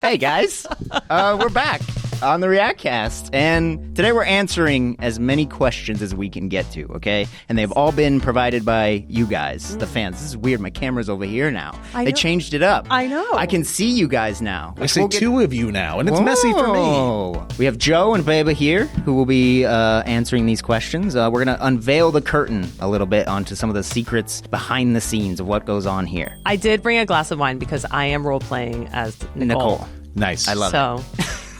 Hey guys, we're back on the ReactCAST, and today we're answering as many questions as we can get to, okay? And they've all been provided by you guys, the fans. This is weird. My camera's over here now. They changed it up. I know. I can see you guys now. I see two of you now, and it's messy for me. We have Joe and Beba here, who will be answering these questions. We're going to unveil the curtain a little bit onto some of the secrets behind the scenes of what goes on here. I did bring a glass of wine because I am role-playing as Nicole. Nice. I love it.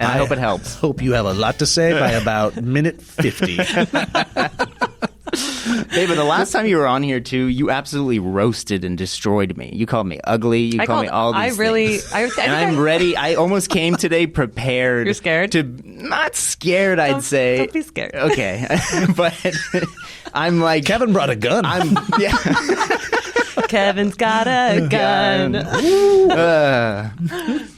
And I hope it helps. Hope you have a lot to say by about minute 50. David, the last time you were on here, too, you absolutely roasted and destroyed me. You called me ugly. You called me all these things. And I'm ready. I almost came today prepared. You're scared? Not scared, I'd say. Don't be scared. Okay. But I'm like... Kevin brought a gun. Yeah. Kevin's got a gun.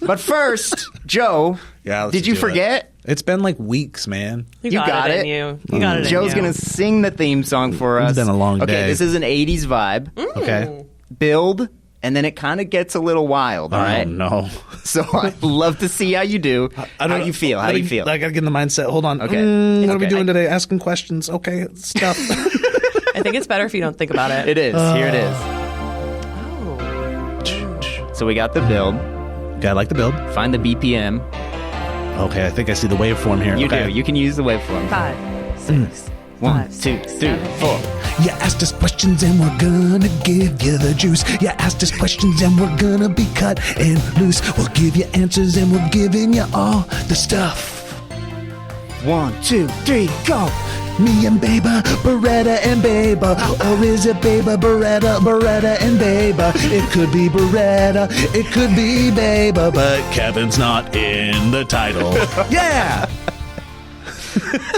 But first, Joe, did you forget? It's been like weeks, man. You got it. You got it. Joe's going to sing the theme song for us. It's been a long day. Okay, this is an 80s vibe. Okay. Build, and then it kind of gets a little wild, all right? Oh, no. So I'd love to see how you do. How you feel? How do you feel? I got to get in the mindset. Hold on. Okay. What are we doing today? Asking questions. Okay, stuff. I think it's better if you don't think about it. It is. Here it is. So we got the build. Okay, I like the build. Find the BPM. Okay, I think I see the waveform here. You do. You can use the waveform. 5, 6, 1, 5, 2, 3, 4. You asked us questions and we're gonna give you the juice. You asked us questions and we're gonna be cut and loose. We'll give you answers and we're giving you all the stuff. 1, 2, 3, go. Me and Beba, Bereta and Beba. Or is it Beba, Bereta, Bereta and Beba? It could be Bereta, it could be Beba, but Kevin's not in the title. Yeah!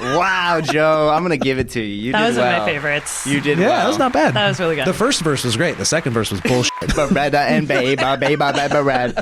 Wow, Joe. I'm going to give it to you. That did was one well. of my favorites. You did Yeah, well. that was not bad. That was really good. The first verse was great. The second verse was bullshit. Bereta and Beba, Beba, Beba, Red.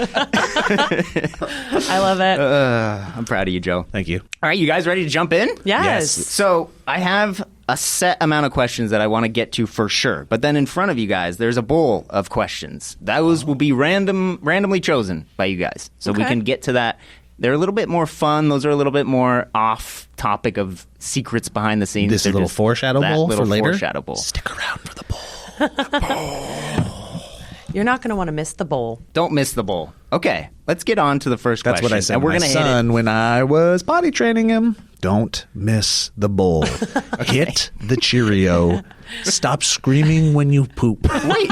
I love it. I'm proud of you, Joe. Thank you. All right, you guys ready to jump in? Yes. So I have a set amount of questions that I want to get to for sure. But then in front of you guys, there's a bowl of questions. Those will be randomly chosen by you guys. So we can get to that. They're a little bit more fun. Those are a little bit more off topic of secrets behind the scenes. This little foreshadow bowl for later? Foreshadow bowl. Stick around for the bowl. You're not going to want to miss the bowl. Don't miss the bowl. Okay, let's get on to the first question. That's what I said and we're to my son when I was potty training him. Don't miss the bowl. Hit the Cheerio. Stop screaming when you poop. Wait.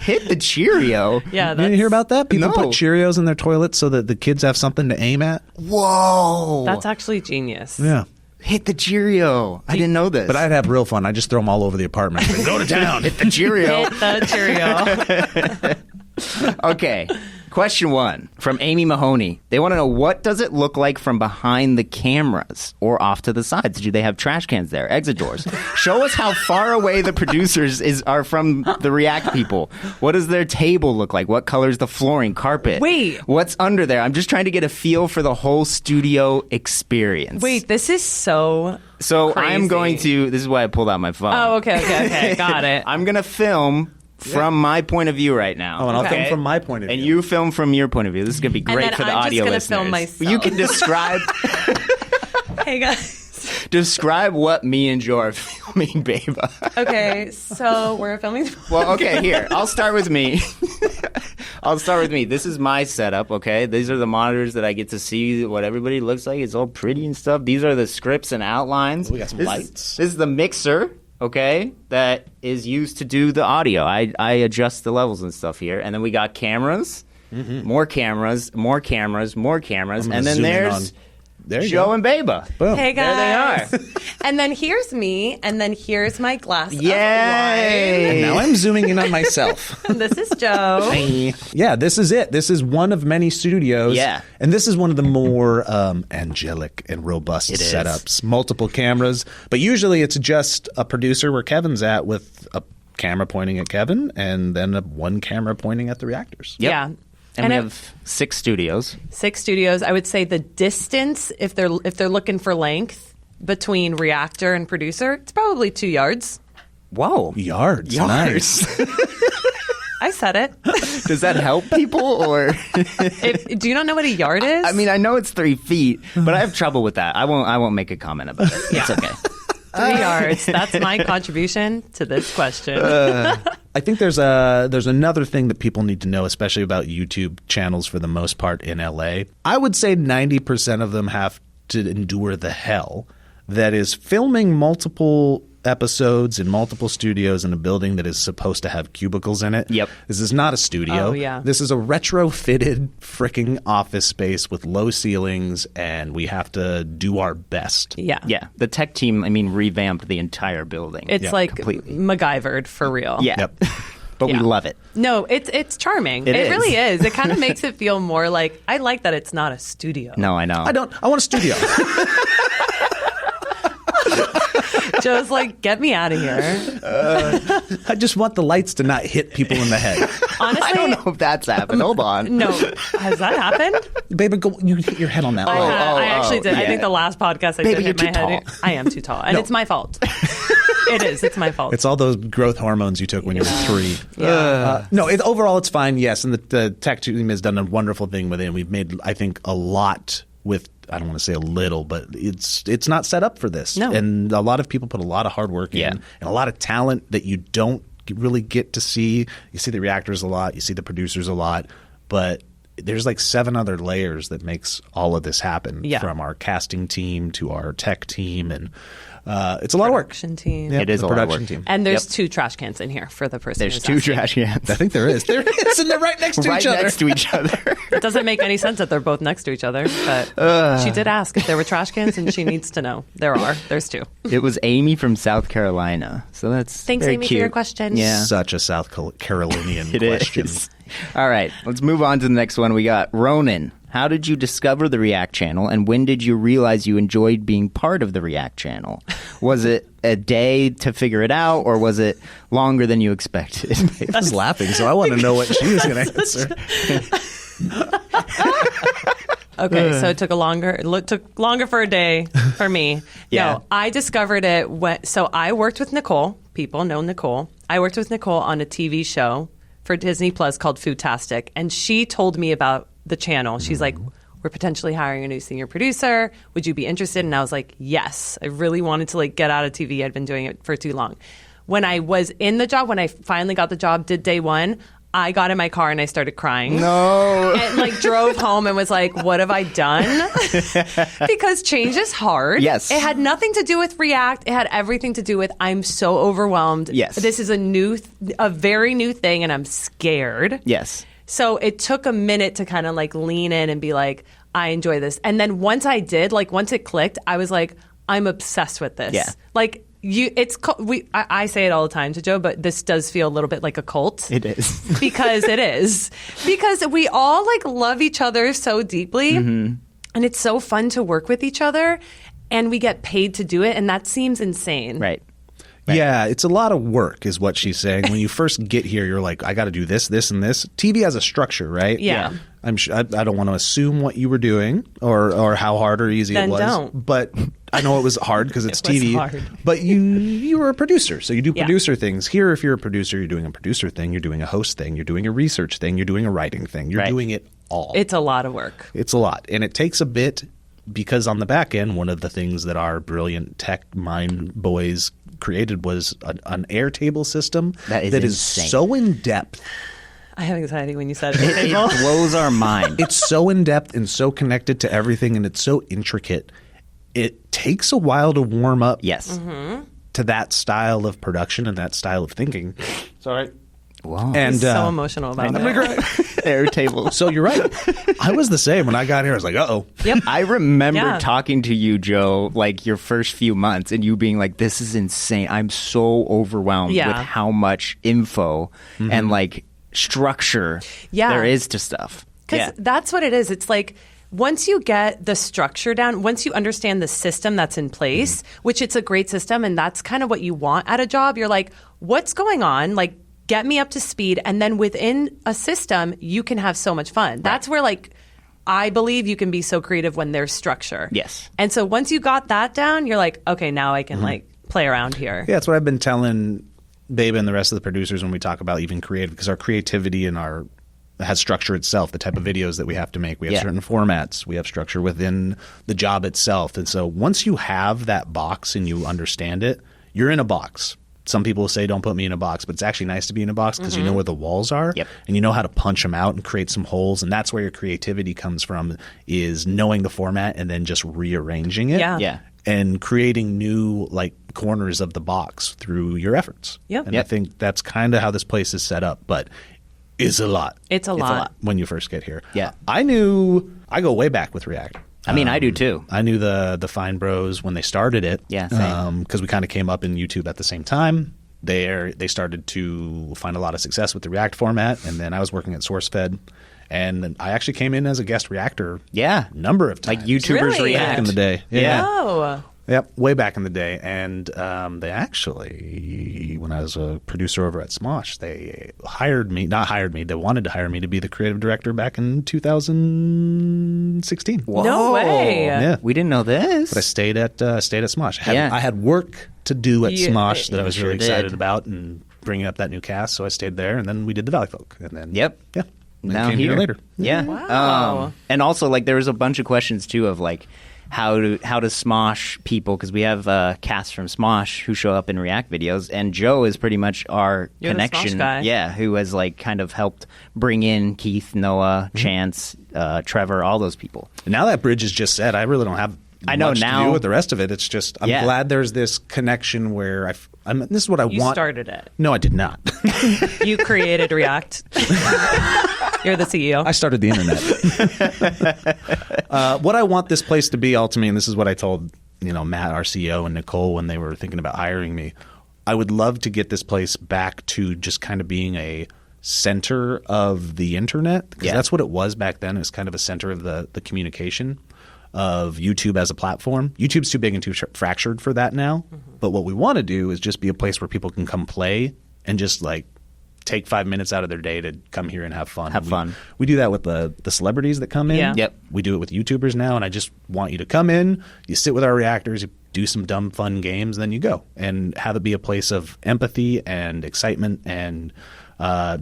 Hit the Cheerio? Yeah, You didn't hear about that? People No. put Cheerios in their toilets so that the kids have something to aim at. Whoa. That's actually genius. Yeah. Hit the Cheerio. I didn't know this. But I'd have real fun. I just throw them all over the apartment. Go to town. Hit the Cheerio. Hit the Cheerio. Okay. Question 1 from Amy Mahoney. They want to know, what does it look like from behind the cameras or off to the sides? Do they have trash cans there, exit doors? Show us how far away the producers are from the React people. What does their table look like? What color's the flooring, carpet? Wait. What's under there? I'm just trying to get a feel for the whole studio experience. Wait, this is so So crazy. I'm going to, this is why I pulled out my phone. Oh, okay. Got it. I'm going to film from my point of view right now. Oh, and I'll Okay. film from my point of view. And you film from your point of view. This is going to be great then for the I'm just audio gonna listeners. film myself. You can Hey, guys. describe what me and Joe are filming, Beba. Okay, so we're filming. Well, okay, here. I'll start with me. This is my setup, okay? These are the monitors that I get to see what everybody looks like. It's all pretty and stuff. These are the scripts and outlines. We got some lights. This is the mixer, okay, that is used to do the audio. I adjust the levels and stuff here. And then we got cameras, more cameras, more cameras, more cameras. I'm And gonna then zoom in there's There you Joe go. and Beba. Boom. Hey, There guys. they are. And then here's me, and then here's my glass of Yay! Now I'm zooming in on myself. wine. This is Joe. Yeah, this is it. This is one of many studios. Yeah. And this is one of the more angelic and robust It is. setups. Multiple cameras. But usually it's just a producer where Kevin's at with a camera pointing at Kevin and then one camera pointing at the reactors. Yep. Yeah. And we I- have 6 studios. 6 studios. I would say the distance, if they're looking for length between reactor and producer, it's probably 2 yards. Whoa. Yards. Nice. I said it. Does that help people, or? Do you not know what a yard is? I mean, I know it's 3 feet, but I have trouble with that. I won't make a comment about it. It's okay. 3 yards. That's my contribution to this question. I think there's another thing that people need to know, especially about YouTube channels for the most part in LA. I would say 90% of them have to endure the hell that is filming multiple episodes in multiple studios in a building that is supposed to have cubicles in it. Yep. This is not a studio. Oh, yeah. This is a retrofitted freaking office space with low ceilings, and we have to do our best. Yeah. Yeah. The tech team, I mean, revamped the entire building. It's like completely. MacGyvered for real. Yeah. Yep. But we Yeah. love it. No, it's charming. It is. Really is. It kind of makes it feel more like, I like that it's not a studio. No, I know. I want a studio. Joe's like, get me out of here. I just want the lights to not hit people in the head. Honestly, I don't know if that's happened. Hold on. No. Has that happened? Baby, go, you hit your head on that. I actually did. I yeah. think the last podcast I Baby, did hit you're my too head. tall. I am too tall. And it's my fault. It is. It's my fault. It's all those growth hormones you took when you were 3. Yeah. No, overall it's fine, yes. And the tech team has done a wonderful thing with it. We've made, I think, a lot with, I don't want to say a little, but it's not set up for this. No. And a lot of people put a lot of hard work Yeah. in and a lot of talent that you don't really get to see. You see the reactors a lot. You see the producers a lot. But there's like 7 other layers that makes all of this happen. Yeah. From our casting team to our tech team. And it's a lot of work. Production team. Yeah, It is the a lot of production work. team. And there's Yep. 2 trash cans in here for the person There's who's 2 asking. trash cans. I think there is. There is, and they're right next to right each other. next to each other. It doesn't make any sense that they're both next to each other, but she did ask if there were trash cans, and she needs to know. There are. There's 2. It was Amy from South Carolina. So that's Thanks, very Amy, cute. for your question. Yeah. Such a South Carolinian It question. is. All right, let's move on to the next one. We got Ronan. How did you discover the React channel, and when did you realize you enjoyed being part of the React channel? Was it a day to figure it out, or was it longer than you expected? I was laughing, so I want to know what she was going to answer. Okay, so it took took longer for a day for me. Yeah. No, I discovered it so I worked with Nicole. People know Nicole. I worked with Nicole on a TV show for Disney Plus called Foodtastic, and she told me about the channel. She's like, we're potentially hiring a new senior producer. Would you be interested? And I was like, yes. I really wanted to get out of TV. I'd been doing it for too long. When I was in the job, when I finally got the job, did day 1, I got in my car and I started crying. No. And drove home and was like, what have I done? Because change is hard. Yes. It had nothing to do with React. It had everything to do with I'm so overwhelmed. Yes. This is a very new thing and I'm scared. Yes. So it took a minute to kind of lean in and be like, I enjoy this. And then once I did, once it clicked, I was like, I'm obsessed with this. Yeah. I say it all the time to Joe, but this does feel a little bit like a cult. It is. Because it is. Because we all love each other so deeply. Mm-hmm. And it's so fun to work with each other. And we get paid to do it. And that seems insane. Right. Yeah, it's a lot of work is what she's saying. When you first get here, you're like, I got to do this, this, and this. TV has a structure, right? Yeah. I'm sure, I don't want to assume what you were doing or how hard or easy Then it was. don't. But I know it was hard because it's It was TV. hard. But you were a producer, so you do Yeah. producer things. Here, if you're a producer, you're doing a producer thing, you're doing a host thing, you're doing a research thing, you're doing a writing thing. You're Right. doing it all. It's a lot of work. It's a lot. And it takes a bit because on the back end, one of the things that our brilliant tech mind boys created was an Airtable system That is insane. so in-depth. I have anxiety when you said It it. blows our mind. It's so in-depth and so connected to everything, and it's so intricate. It takes a while to warm up Yes. Mm-hmm. to that style of production and that style of thinking. Sorry. Wow. And So emotional about I'm that. gonna cry. Airtable. So you're right. I was the same when I got here. I was like, uh-oh. Yep. I remember Yeah. talking to you, Joe, your first few months, and you being like, this is insane. I'm so overwhelmed Yeah. with how much info and structure Yeah. there is to stuff. Because that's what it is. It's once you get the structure down, once you understand the system that's in place, which it's a great system, and that's kind of what you want at a job, you're like, what's going on? Get me up to speed. And then within a system, you can have so much fun. That's where I believe you can be so creative when there's structure. Yes. And so once you got that down, you're like, okay, now I can play around here. Yeah, that's what I've been telling Beba and the rest of the producers when we talk about even creative, because our creativity and our has structure itself, the type of videos that we have to make. We have certain formats. We have structure within the job itself. And so once you have that box and you understand it, you're in a box. Some people say don't put me in a box, but it's actually nice to be in a box because you know where the walls are and you know how to punch them out and create some holes. And that's where your creativity comes from, is knowing the format and then just rearranging it. And creating new like corners of the box through your efforts. And I think that's kind of how this place is set up. But it's a lot. It's a lot when you first get here. I go way back with React. I mean, I do too. I knew the Fine Bros when they started it. Because we kind of came up in YouTube at the same time. They started to find a lot of success with the React format, and then I was working at SourceFed, and I actually came in as a guest reactor. A number of times. Like YouTubers Really? react Back in the day. Oh. Yep, way back in the day. And they actually, when I was a producer over at Smosh, they they wanted to hire me to be the creative director back in 2016. Whoa. No way. Yeah. We didn't know this. But I stayed at Smosh. I had work to do at Smosh that I was really excited about, and bringing up that new cast, so I stayed there, and then we did the Valley Folk. And then, and then now came here later. Wow. And also, like, there was a bunch of questions, too, of, like, how does Smosh people, because we have casts from Smosh who show up in React videos, and Joe is pretty much our You're connection. the Smosh guy. Who has like kind of helped bring in Keith, Noah, Chance, Trevor, all those people. Now that bridge is just set, I really don't have much to do with the rest of it. It's just I'm glad there's this connection where this is what I want. You started it. No, I did not. You created React. You're the CEO. I started the internet. What I want this place to be ultimately, and this is what I told Matt, our CEO, and Nicole when they were thinking about hiring me, I would love to get this place back to just kind of being a center of the internet, because that's what it was back then. It was kind of a center of the communication of YouTube as a platform. YouTube's too big and too fractured for that now. But what we want to do is just be a place where people can come play and just like take 5 minutes out of their day to come here and have fun. We do that with the celebrities that come in. We do it with YouTubers now, and I just want you to come in, you sit with our reactors, you do some dumb fun games, then you go and have it be a place of empathy and excitement and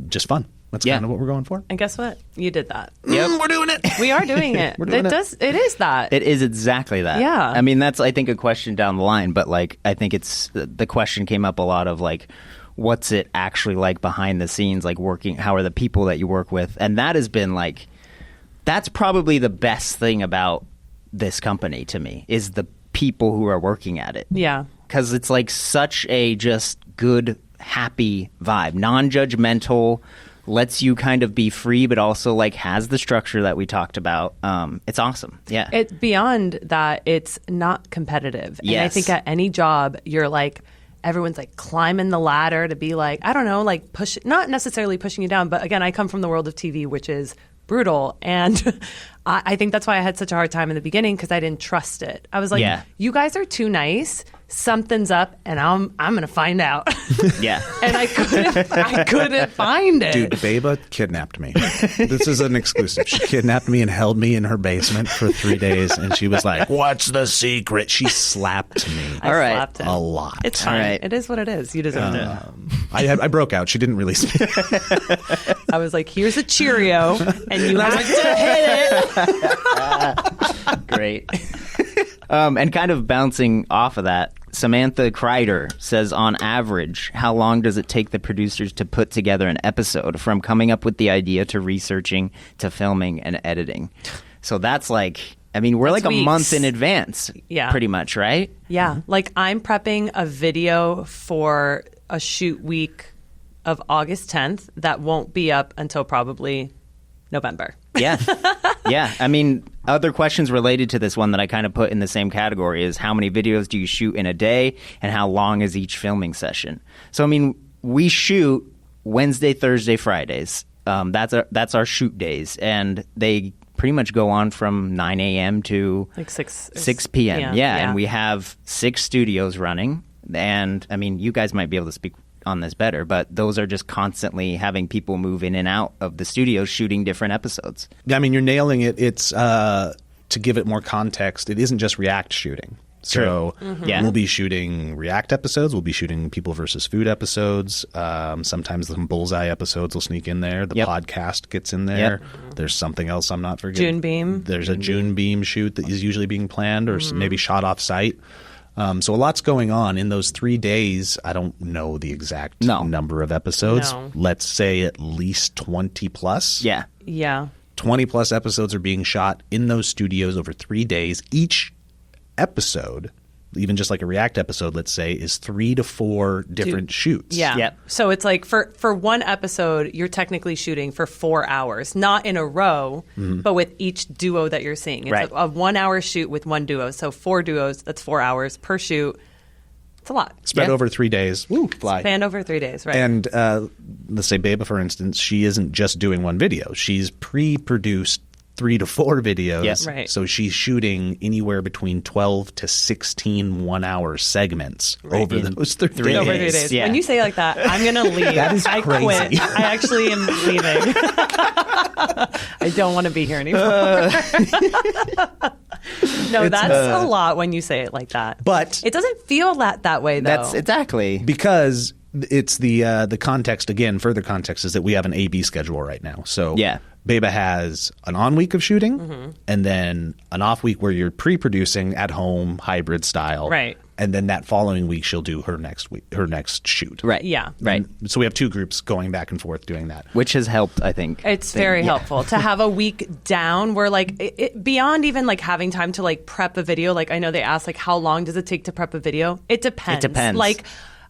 just fun. That's kind of what we're going for. And guess what? You did that. We're doing it. We are doing it. It is that. It is exactly that. Yeah. I mean, that's, I think, a question down the line, but like, I think the question came up a lot of like, what's it actually like behind the scenes, like working, how are the people that you work with? And that has been like, that's probably the best thing about this company to me, is the people who are working at it. Yeah. Because it's like such a just good, happy vibe, non-judgmental, lets you kind of be free, but also like has the structure that we talked about. It's awesome. Yeah. Beyond that, it's not competitive. Yes. And I think at any job, you're like, everyone's like climbing the ladder to be like, I don't know, like not necessarily pushing you down. But again, I come from the world of TV, which is brutal. And I think that's why I had such a hard time in the beginning, because I didn't trust it. I was like, you guys are too nice. Something's up, and I'm going to find out. And I couldn't find it. Dude, Beba kidnapped me. This is an exclusive. She kidnapped me and held me in her basement for 3 days, and she was like, "What's the secret?" She slapped me. Slapped him a lot. It's fine. Right. It is what it is. You deserve it. I broke out. She didn't release me. I was like, "Here's a Cheerio," and you have to hit it. Great. And kind of bouncing off of that, Samantha Kreider says, on average, how long does it take the producers to put together an episode, from coming up with the idea to researching to filming and editing? So that's like, I mean, we're That's like a weeks. month in advance, pretty much, right? Yeah. Like, I'm prepping a video for a shoot week of August 10th that won't be up until probably November. Yeah. I mean, other questions related to this one that I kind of put in the same category is, how many videos do you shoot in a day, and how long is each filming session? So, I mean, we shoot Wednesday, Thursday, Fridays. That's our shoot days, and they pretty much go on from 9 a.m. to like 6 p.m. Yeah, and we have 6 studios running. And, I mean, you guys might be able to speak on this better, but those are just constantly having people move in and out of the studio shooting different episodes. I mean, you're nailing it. It's to give it more context, it isn't just React shooting. So Yeah. we'll be shooting React episodes. We'll be shooting People versus Food episodes. Sometimes some Bullseye episodes will sneak in there. The podcast gets in there. There's something else I'm not forgetting. June Beam. There's a June Beam shoot that is usually being planned or maybe shot off site. So a lot's going on in those 3 days. I don't know the exact number of episodes. No. Let's say at least 20 plus. Yeah. Yeah. 20 plus episodes are being shot in those studios over 3 days. Each episode, even just like a React episode, let's say, is 3 to 4 different shoots. Yeah. Yep. So it's like for one episode, you're technically shooting for 4 hours, not in a row, but with each duo that you're seeing. It's Right. a 1 hour shoot with one duo. So 4 duos, that's 4 hours per shoot. It's a lot. Spread over 3 days. Woo, fly. Spanned over 3 days, right? And let's say Beba, for instance, she isn't just doing one video. She's pre-produced 3 to 4 videos. Yes. Right. So she's shooting anywhere between 12 to 16 1-hour segments over In those 3 3 days. over 3 days. Yeah. When you say it like that, I'm going to leave. That is I crazy. quit. I actually am leaving. I don't want to be here anymore. No, that's a lot when you say it like that. But It doesn't feel that way, though. That's exactly. because it's the context, again, further context is that we have an A-B schedule right now. So Yeah. Beba has an on week of shooting and then an off week where you're pre-producing at home, hybrid style. Right. And then that following week she'll do her next shoot. Right. Yeah. Right. So we have 2 groups going back and forth doing that. Which has helped, I think. It's very helpful to have a week down where like beyond even like having time to like prep a video. Like I know they ask like how long does it take to prep a video? It depends. It depends. Like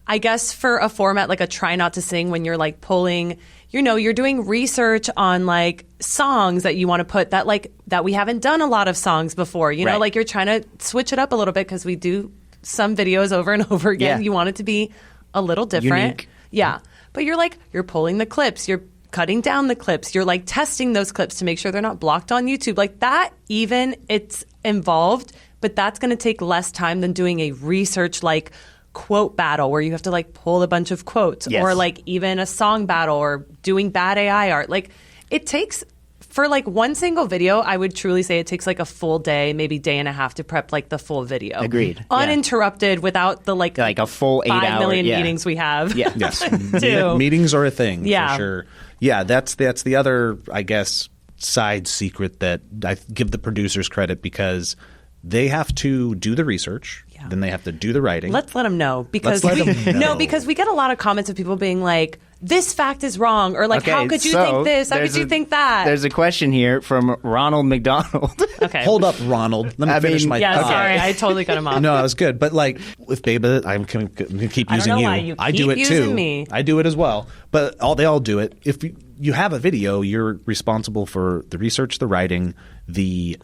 I guess for a format like a Try Not to Sing, when you're like pulling, you're doing research on like songs that you want to put that we haven't done a lot of songs before. You know, Right. like you're trying to switch it up a little bit because we do some videos over and over again. Yeah. You want it to be a little different. Unique. Yeah. But you're pulling the clips, you're cutting down the clips, you're like testing those clips to make sure they're not blocked on YouTube. Like that, even it's involved, but that's going to take less time than doing a research like quote battle where you have to like pull a bunch of quotes Yes. or like even a song battle or doing bad AI art. Like it takes for like one single video, I would truly say it takes like a full day, maybe day and a half to prep like the full video. Agreed. Yeah. Uninterrupted without the like a full 8 5 hour million yeah. meetings we have. Yeah. Yes. Too. Meetings are a thing Yeah. for sure. Yeah, that's the other, I guess, side secret that I give the producers credit because they have to do the research, then they have to do the writing. Let's let them know because Let's let them know. no, because we get a lot of comments of people being like, "This fact is wrong," or like, Okay, "How could you so think this? How there's could you a- think that?" There's a question here from Ronald McDonald. Okay, Hold up, Ronald. Let me finish my Yeah, thought. sorry, I totally cut him off. No, that was good. But like with Beba, I'm going to keep I don't using know you. why you I keep do it using too. me. I do it as well. But they all do it. If you have a video, you're responsible for the research, the writing, the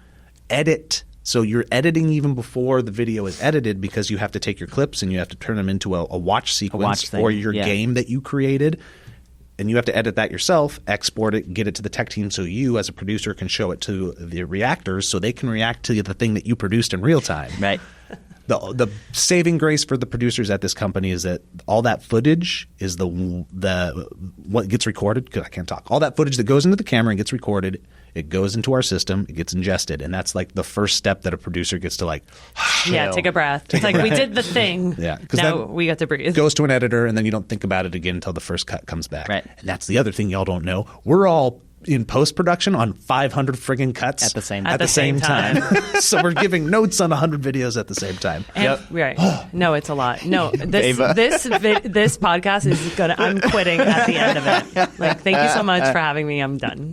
edit. So you're editing even before the video is edited because you have to take your clips and you have to turn them into a watch sequence thing, for your yeah. game that you created. And you have to edit that yourself, export it, get it to the tech team so you as a producer can show it to the reactors so they can react to the thing that you produced in real time. Right. The saving grace for the producers at this company is that all that footage is the what gets recorded, because I can't talk. All that footage that goes into the camera and gets recorded, it goes into our system, it gets ingested, and that's like the first step that a producer gets to like Yeah, take a breath. It's like we did the thing. Yeah, 'cause now that we got to breathe. goes to an editor, and then you don't think about it again until the first cut comes back. Right. And that's the other thing y'all don't know. We're all in post-production on 500 friggin' cuts At the same at the same time. So we're giving notes on 100 videos at the same time. And, right. No, it's a lot. No, this Beba. this podcast is gonna. I'm quitting at the end of it. Like, thank you so much for having me. I'm done.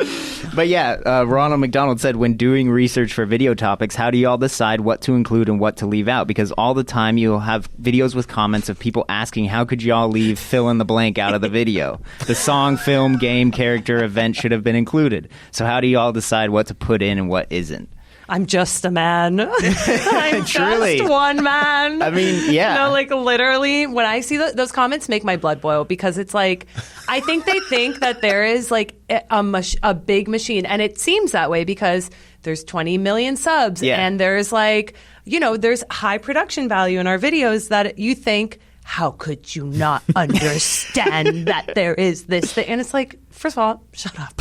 But yeah, Ronald McDonald said, when doing research for video topics, how do you all decide what to include and what to leave out? Because all the time you'll have videos with comments of people asking, how could y'all leave fill in the blank out of the video? The song, film, game, character, event should have been included. So how do you all decide what to put in and what isn't? I'm just a man. I'm Truly. just one man. I mean, yeah. No, like literally, when I see those comments, make my blood boil because it's like, I think they think that there is like a big machine, and it seems that way because there's 20 million subs, Yeah. and there's like, there's high production value in our videos that you think, how could you not understand that there is this thing? And it's like, first of all, shut up.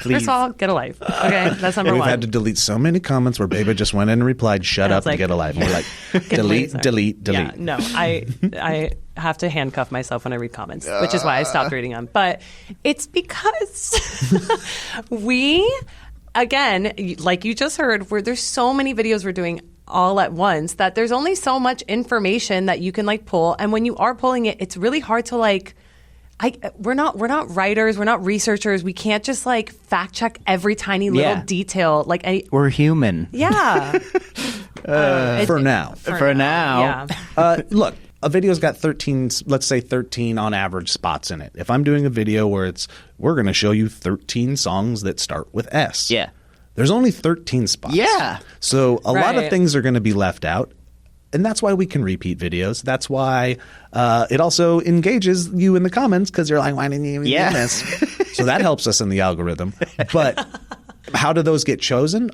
Please. First of all, get a life. Okay, that's number We've one. had to delete so many comments where Beba just went in and replied, "Shut I up was and get a life." We're like, delete, laser. delete, delete. Yeah, no, I have to handcuff myself when I read comments, which is why I stopped reading them. But it's because again, like you just heard, where there's so many videos we're doing all at once that there's only so much information that you can like pull, and when you are pulling it, it's really hard to like. We're not writers, we're not researchers. We can't just like fact check every tiny little detail. Like we're human. Yeah. For now. For now. Yeah. Look, a video's got 13, let's say 13 on average spots in it. If I'm doing a video where we're going to show you 13 songs that start with S. Yeah. There's only 13 spots. Yeah. So a lot of Right. things are going to be left out. And that's why we can repeat videos. That's why it also engages you in the comments because you're like, why didn't you even do this? So that helps us in the algorithm. But how do those get chosen?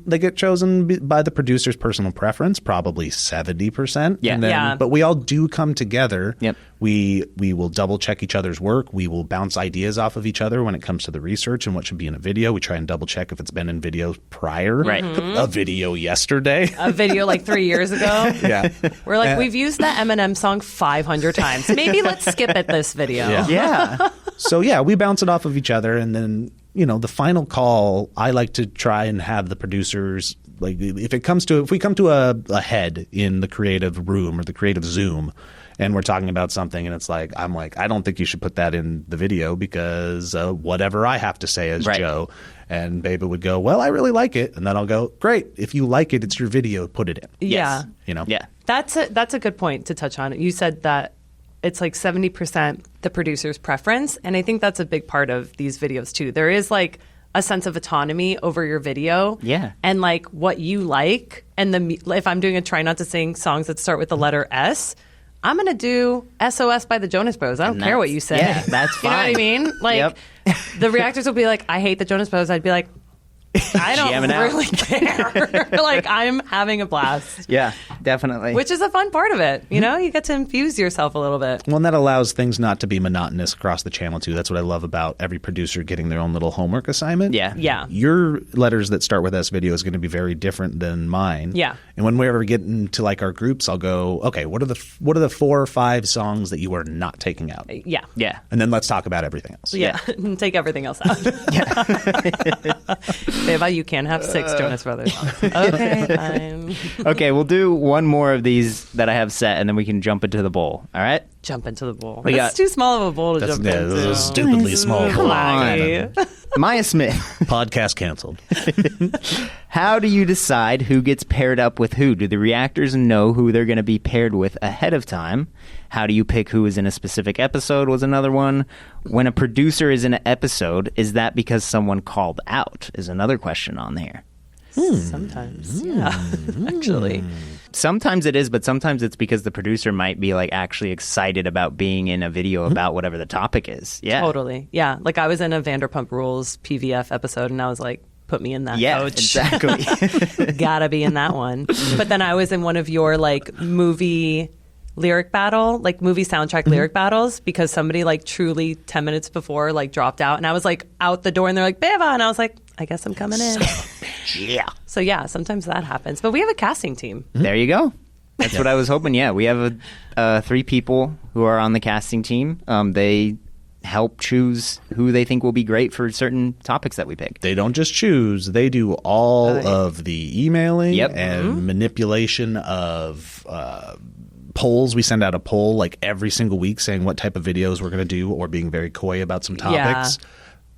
They get chosen by the producer's personal preference, probably 70%. Yeah. And then, Yeah. But we all do come together. Yep. We will double check each other's work. We will bounce ideas off of each other when it comes to the research and what should be in a video. We try and double check if it's been in videos prior. Right. A video yesterday. A video like 3 years ago. Yeah. We're like, we've used the Eminem song 500 times. Maybe let's skip it this video. Yeah. Yeah. So yeah, we bounce it off of each other, and then the final call, I like to try and have the producers, like if we come to a head in the creative room or the creative Zoom, and we're talking about something, and it's like I'm like, I don't think you should put that in the video because whatever I have to say as Joe. And Beba would go, well, I really like it, and then I'll go, great. If you like it, it's your video. Put it in. Yeah. Yeah. That's a good point to touch on. You said that it's like 70% the producer's preference, and I think that's a big part of these videos too. There is like a sense of autonomy over your video. Yeah. And like what you like, and if I'm doing a try not to sing songs that start with the letter S, I'm going to do SOS by the Jonas Brothers. I don't care what you say. Yeah, that's You know what I fine. mean? Like, the reactors will be like, I hate the Jonas Brothers. I'd be like, I Jamming don't out. really care. Like, I'm having a blast. Yeah, definitely. Which is a fun part of it. You know, you get to infuse yourself a little bit. Well, and that allows things not to be monotonous across the channel, too. That's what I love about every producer getting their own little homework assignment. Yeah. Yeah. Your letters that start with S video is going to be very different than mine. Yeah. And when we ever get into like our groups, I'll go, okay, what are the 4 or 5 songs that you are not taking out? Yeah. Yeah. And then let's talk about everything else. Yeah. Take everything else out. Beba, you can't have 6 Jonas Brothers. Okay, fine. Okay, we'll do one more of these that I have set, and then we can jump into the bowl. All right? Jump into the bowl. We That's got- too small of a bowl to jump This into. is a stupidly small Come bowl. on. Maya Smith, Podcast canceled. how do you decide who gets paired up with who? Do the reactors know who they're going to be paired with ahead of time? How do you pick who is in a specific episode was another one. When a producer is in an episode, is that because someone called out? Is another question on there. Sometimes, yeah, actually. Sometimes it is, but sometimes it's because the producer might be like actually excited about being in a video about whatever the topic is. Yeah. Totally. Yeah. Like I was in a Vanderpump Rules PVF episode and I was like, put me in that Yeah, coach. exactly. Gotta be in that one. But then I was in one of your like movie lyric battle, like movie soundtrack lyric battles, because somebody like truly 10 minutes before like dropped out and I was like out the door and they're like, Beba. And I was like, I guess I'm coming in. Yeah. So yeah, sometimes that happens. But we have a casting team. There you go. That's what I was hoping. Yeah, we have 3 people who are on the casting team. They help choose who they think will be great for certain topics that we pick. They don't just choose. They do all of the emailing Yep. and manipulation of polls. We send out a poll like every single week saying what type of videos we're going to do or being very coy about some topics. Yeah.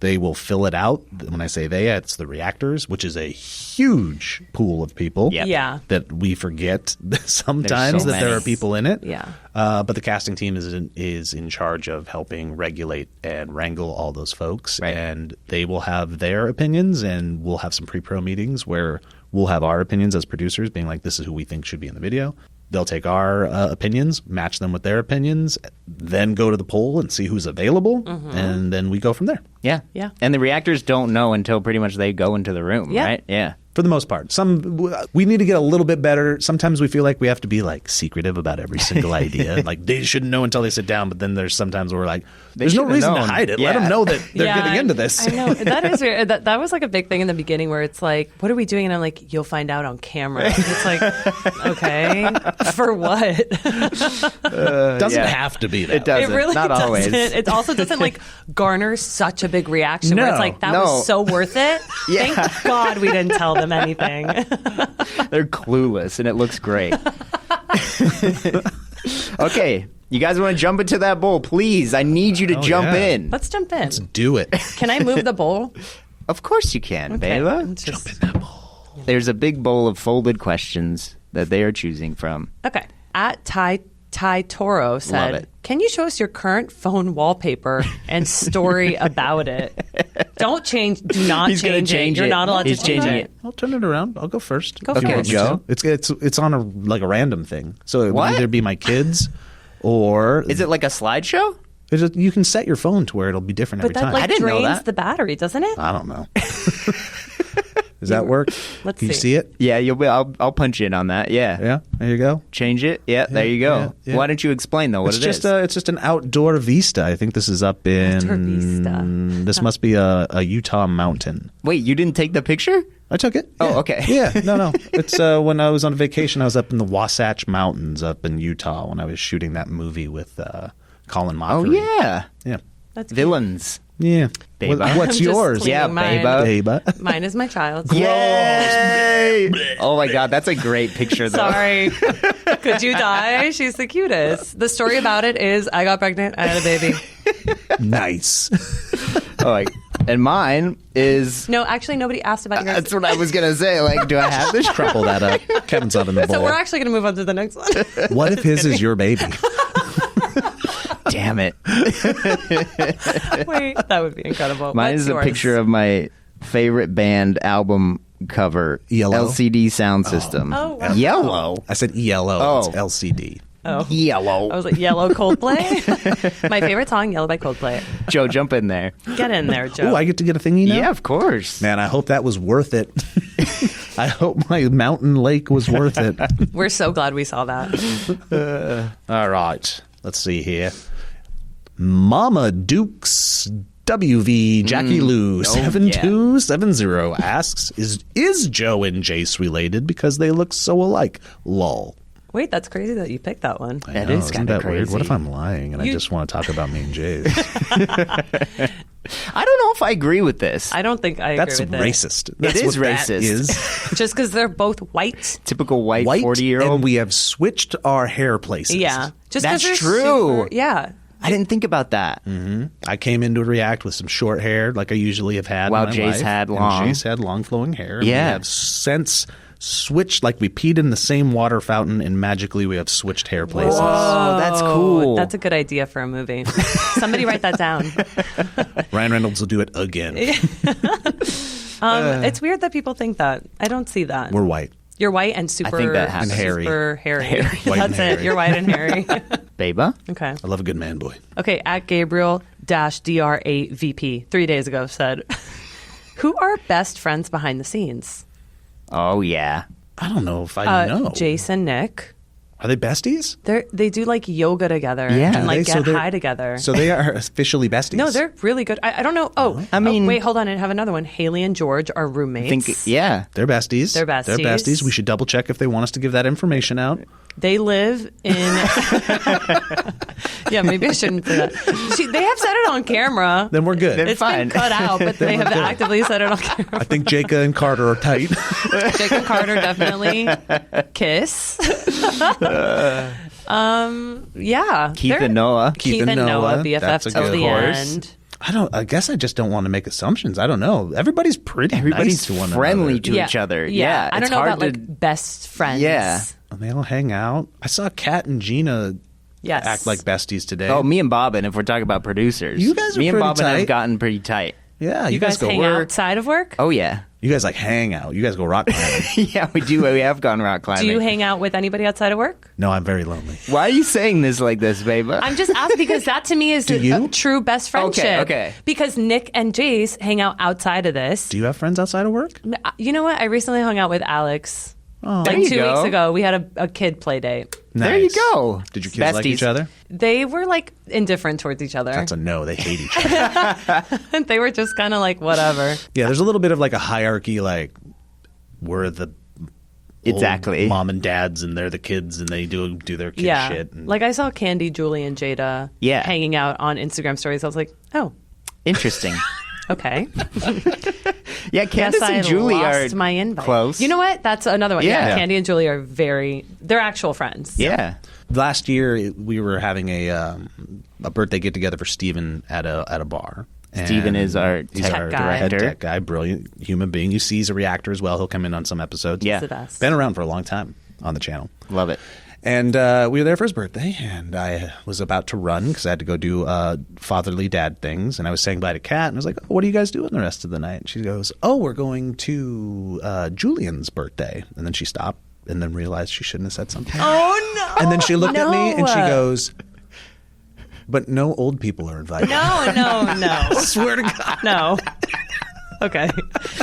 They will fill it out. When I say they, it's the reactors, which is a huge pool of people Yep. Yeah. that we forget sometimes so that there many. are people in it. Yeah. But the casting team is in charge of helping regulate and wrangle all those folks. Right. And they will have their opinions, and we'll have some pre-pro meetings where we'll have our opinions as producers being like, this is who we think should be in the video. They'll take our opinions, match them with their opinions, then go to the poll and see who's available, and then we go from there. Yeah. Yeah. And the reactors don't know until pretty much they go into the room, Yeah. right? Yeah. For the most part. We need to get a little bit better. Sometimes we feel like we have to be like secretive about every single idea. Like they shouldn't know until they sit down. But then there's sometimes where we're like, there's no reason to hide it. Yeah. Let them know that they're getting into this. I know. That is weird. That was like a big thing in the beginning where it's like, what are we doing? And I'm like, you'll find out on camera. It's like, okay, for what? It doesn't have to be that. It doesn't. It really Not doesn't. always. It also doesn't like garner such a big reaction where it's like, that was so worth it. Yeah. Thank God we didn't tell them anything. They're clueless, and it looks great. Okay, you guys want to jump into that bowl, please? I need you to jump in. Let's jump in. Let's do it. Can I move the bowl? Of course you can, Okay. Beba. Jump in that bowl. There's a big bowl of folded questions that they are choosing from. Okay. At Ty Toro Love said, it. can you show us your current phone wallpaper and story about it? Don't change. Do not He's gonna change change it. You're it. not allowed He's to change changing it. I'll turn it around. I'll go first. Go if you for want it, me Joe. to. It's on a random thing. So it What? would either be my kids or Is it like a slideshow? you can set your phone to where it'll be different But every that time. like I didn't know drains that. the battery, doesn't it? I don't know. Does that work? Let's Can you see. see it? Yeah, you'll be. I'll punch in on that. Yeah. Yeah. There you go. Change it. Yeah, there you go. yeah, yeah. Why don't you explain though what It's it just is? it's just an outdoor vista. I think this is up in Outdoor vista. This must be a Utah mountain. Wait, you didn't take the picture? I took it. Oh, Yeah. okay. Yeah, no. It's when I was on vacation, I was up in the Wasatch Mountains up in Utah when I was shooting that movie with Colin Oh Mockery. yeah, Yeah. That's villains. Yeah. Beba. What's I'm just yours? cleaning Yeah, mine. Beba. Beba. Mine is my child. Yay! Oh my god, that's a great picture though. Sorry. Could you die? She's the cutest. The story about it is I got pregnant. I had a baby. Nice. Oh, like, and mine is. No, actually, nobody asked about yours. That's what I was gonna say. Like, do I have this? Crumple that up. Kevin's not in the bowl. So we're actually going to move on to the next one. What if his is your baby? Damn it! Wait, that would be incredible. Mine What's is a yours? picture of my favorite band album cover. Yellow? LCD sound system. Oh, wow. Yellow. I said ELO. Oh. It's LCD. Oh. Yellow. I was like, Yellow Coldplay. My favorite song, Yellow by Coldplay. Joe, jump in there. Get in there, Joe. Oh, I get to get a thingy now? Yeah, of course. Man, I hope that was worth it. I hope my mountain lake was worth it. We're so glad we saw that. All right. Let's see here. Mama Dukes WV Jackie Lou 7270 asks, is Joe and Jace related because they look so alike? Lol. Wait, that's crazy that you picked that one. That I know, is isn't kinda that weird? What crazy. if I'm lying and I just want to talk about me and Jace? I don't know if I agree with this. I don't think I That's agree with racist. That's is what that racist. is. it. Just because they're both white. Typical white White, 40-year-old. and we have switched our hair places. Yeah. Just 'cause That's they're true. super- yeah. I didn't think about that. I came into React with some short hair, like I usually have had. While in my Jace life, had and long. Jace had long flowing hair. and Yeah. we have since switched. Like we peed in the same water fountain, and magically we have switched hair places. Oh, that's Oh, cool. That's a good idea for a movie. Somebody write that down. Ryan Reynolds will do it again. It's weird that people think that. I don't see that. We're white. You're white and super, think that happens. And hairy. super hairy. White and That's it. hairy. You're white and hairy. Beba? Okay. I love a good man boy. Okay. At Gabriel-DR8VP 3 days ago said, who are best friends behind the scenes? Oh, yeah. I don't know if I know. Jason, Nick. Are they besties? They do like yoga together Yeah. and like So get they're- high together. So they are officially besties. no, they're really good. I don't know. Oh, I mean- wait, hold on. I have another one. Haley and George are roommates. Yeah. They're besties. They're besties. They're besties. We should double check if they want us to give that information out. They live in. Yeah, maybe I shouldn't say that. They have said it on camera. Then we're good. Then It's fine. been cut out, but they have actively said it on camera. I think Jacob and Carter are tight. Jake and Carter definitely kiss. Yeah. Keith They're- and Noah. Keith and Noah, BFF That's a till good the horse. end. I guess I just don't want to make assumptions. I don't know. Everybody's pretty Everybody's nice to one friendly another. to each other. Yeah. I don't it's know hard about to, like best friends. Yeah. And they all hang out. I saw Kat and Gina Yes. act like besties today. Oh, me and Bobbin, if we're talking about producers. You guys are Me and pretty Bobbin tight. have gotten pretty tight. yeah, You guys go hang work. outside of work? Oh, yeah. You guys like hang out. You guys go rock climbing. Yeah, we do. We have gone rock climbing. Do you hang out with anybody outside of work? No, I'm very lonely. Why are you saying this like this, Beba? I'm just asking because that to me is a true best friendship. Okay. Because Nick and Jace hang out outside of this. Do you have friends outside of work? You know what? I recently hung out with Alex. Oh, There Like you 2 go. weeks ago, we had a kid play date. There you nice. go. Did your kids like Besties. each other? They were like indifferent towards each other. That's a no. They hate each other. They were just kind of like whatever. Yeah, there's a little bit of like a hierarchy, like we're the Exactly. old mom and dads, and they're the kids, and they do their kid Yeah. shit. And Like I saw Candy, Julian, Jada Yeah. hanging out on Instagram stories. I was like, oh, Interesting. okay. Yeah, Candace Guess I and Julie lost are my invite. close. You know what? That's another one. Yeah. Yeah. Candy and Julie are they're actual friends. Yeah. last year we were having a birthday get together for Steven at a bar. Steven is our he's tech our guy. head director. tech guy, brilliant human being. You see, he's a reactor as well. He'll come in on some episodes. Yeah. He's the best. Been around for a long time on the channel. Love it. And we were there for his birthday, and I was about to run because I had to go do fatherly dad things. And I was saying bye to Kat, and I was like, oh, what are you guys doing the rest of the night? And she goes, oh, we're going to Julian's birthday. And then she stopped and then realized she shouldn't have said something. Oh no! And then she looked at me and she No. goes, but no old people are invited. No. Swear to God. No. Okay.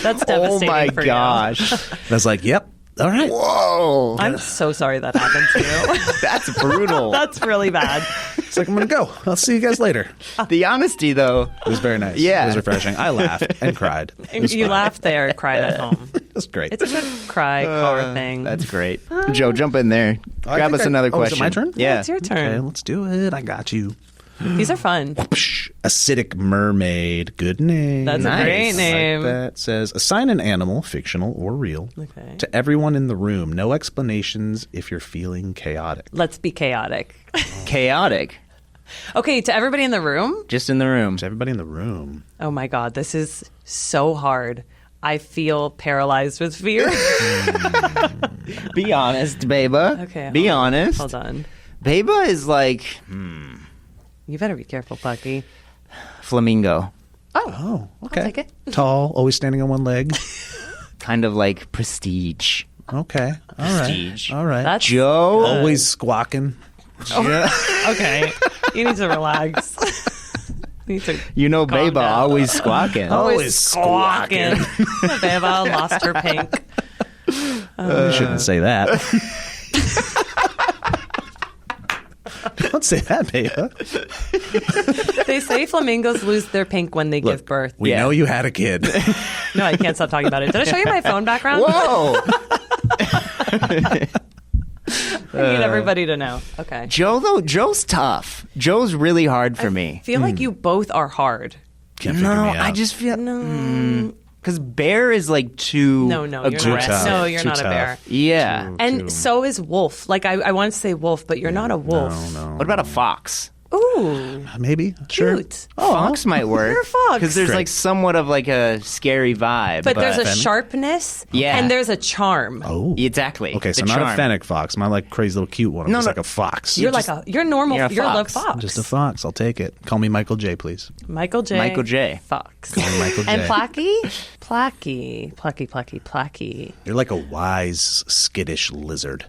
That's Oh devastating my for gosh. And I was like, yep. All right. Whoa. you. I'm so sorry that happened to you. That's brutal. That's really bad. It's like, I'm going to go. I'll see you guys later. The honesty, though. It was very nice. Yeah. It was refreshing. I laughed and cried. It was You fun. laughed there, cried at home. It was great. It's a good cry car thing. That's great. Joe, jump in there. I Grab think us another oh, is it question. my turn? Yeah. It's your Okay, turn. let's do it. I got you. These are fun. Psh, acidic mermaid. Good name. That's Nice. a great Like name. that says, assign an animal, fictional or real, Okay. to everyone in the room. No explanations if you're feeling chaotic. Let's be chaotic. Chaotic. Okay, to everybody in the room. Just in the room. To everybody in the room. Oh my God, this is so hard. I feel paralyzed with fear. Be honest, Beba. Okay. Be hold on. honest. Hold on. Beba is like You better be careful, Plachy. flamingo. Oh, okay. I'll take it. Tall, always standing on one leg. Kind of like prestige. Okay. All right. Prestige. All right. That's Joe. always squawking. okay. You need to relax. You need to You know, calm Beba down. always squawking. Always squawking. Beba lost her pink. You shouldn't say that. Don't say that, Beba. They say flamingos lose their pink when they give birth. We Yeah. know you had a kid. No, I can't stop talking about it. Did I show you my phone background? Whoa. I need everybody to know. Okay. Joe, though, Joe's tough. Joe's really hard for me. I feel like you both are hard. Can't figure No, me out. I just feel. Because Bear is like too No, you're aggressive. not. No, you're Too not a tough. bear. Yeah. And so is wolf. Like I want to say wolf, but you're not a wolf. No. What about a fox? Ooh, Maybe. Sure. cute. Fox might work. You're a fox. Because there's Great. like somewhat of like a scary vibe. But there's a Fennec? sharpness. Yeah. And there's a charm. Oh. Exactly. Okay, so The I'm not a charm. fennec fox. I'm not like crazy little cute one. I'm No, just no. like a fox. You're you're normal. you're a You're a fox. fox. just a fox. I'll take it. Call me Michael J, please. Michael J. Michael J. Fox. Call me Michael J. And Plachy. You're like a wise, skittish lizard.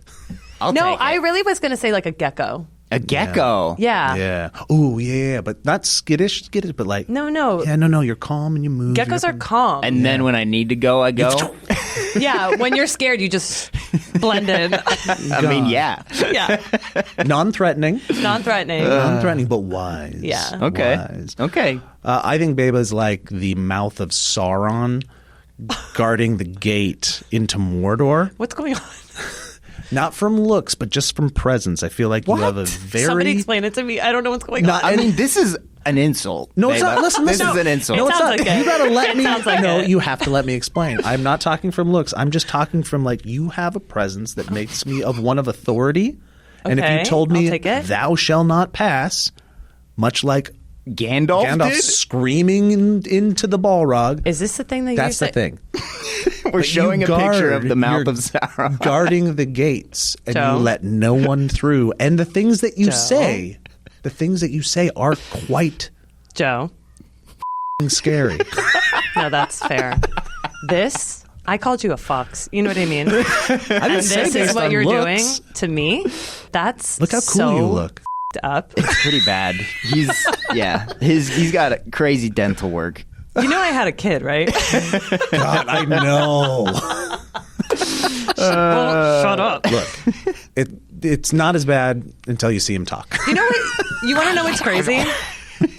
I'll No, take I it. really was going to say like a gecko. A gecko. Yeah. Yeah. Oh, yeah, but not skittish, but like. No. Yeah, no. You're calm and you move. Geckos are calm. And then when I need to go, I go. yeah, when you're scared, you just blend in. I mean, yeah. Yeah. non-threatening. Non-threatening. Non-threatening, but wise. Yeah. Okay. Wise. Okay. I think Beba's like the mouth of Sauron guarding the gate into Mordor. What's going on? Not from looks, but just from presence. I feel like you have a very... Somebody explain it to me. I don't know what's going on. I mean, this is an insult. No, it's Beba. not. Listen, This listen. is an insult. No, It it's sounds not. like it. You gotta let It me. sounds like no, it. you have to let me explain. I'm not talking from looks. I'm just talking from like you have a presence that makes me of one of authority. And if Okay, you told I'll me take it. thou shall not pass, much like Gandalf, Gandalf did? screaming into the Balrog, Is this the thing that that's you the thing. We're showing a picture of the mouth of Sauron. Guarding the gates, and Joe? you let no one through. And the things that you Joe? say, are quite Joe? scary. No, that's fair. This I called you a fox. You know what I mean? I And didn't say this is based what on you're looks. doing to me. That's Look how cool so you look. up. It's pretty bad. He's got a crazy dental work. You know I had a kid, right? God, I know. Well, shut up. Look, it's not as bad until you see him talk. You know what? You want to know what's crazy?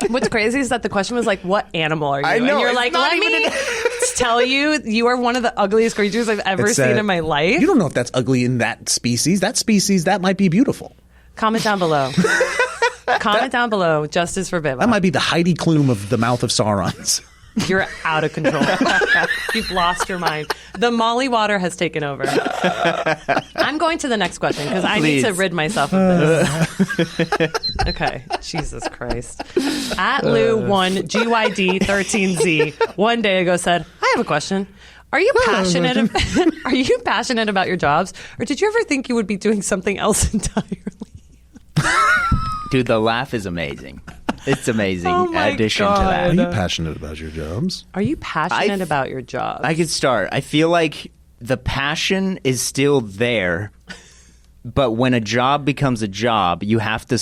What's crazy is that the question was like, what animal are you? I know, and you're it's like, not let even me tell you, you are one of the ugliest creatures I've ever It's, seen in my life. You don't know if that's ugly in that species. That species, that might be beautiful. Comment down below. Comment down below. Justice for Beba. That might be the Heidi Klum of the mouth of Saurons. You're out of control. You've lost your mind. The Molly water has taken over. I'm going to the next question because I need to rid myself of this. Okay. Jesus Christ. At Lou1 GYD 13Z 1 day ago said, I have a question. Are you passionate about your jobs, or did you ever think you would be doing something else entirely? Dude, the laugh is amazing. It's amazing. Oh my Addition to God. that. Are you passionate about your jobs? Are you passionate about your job? I could start. I feel like the passion is still there, but when a job becomes a job, you have to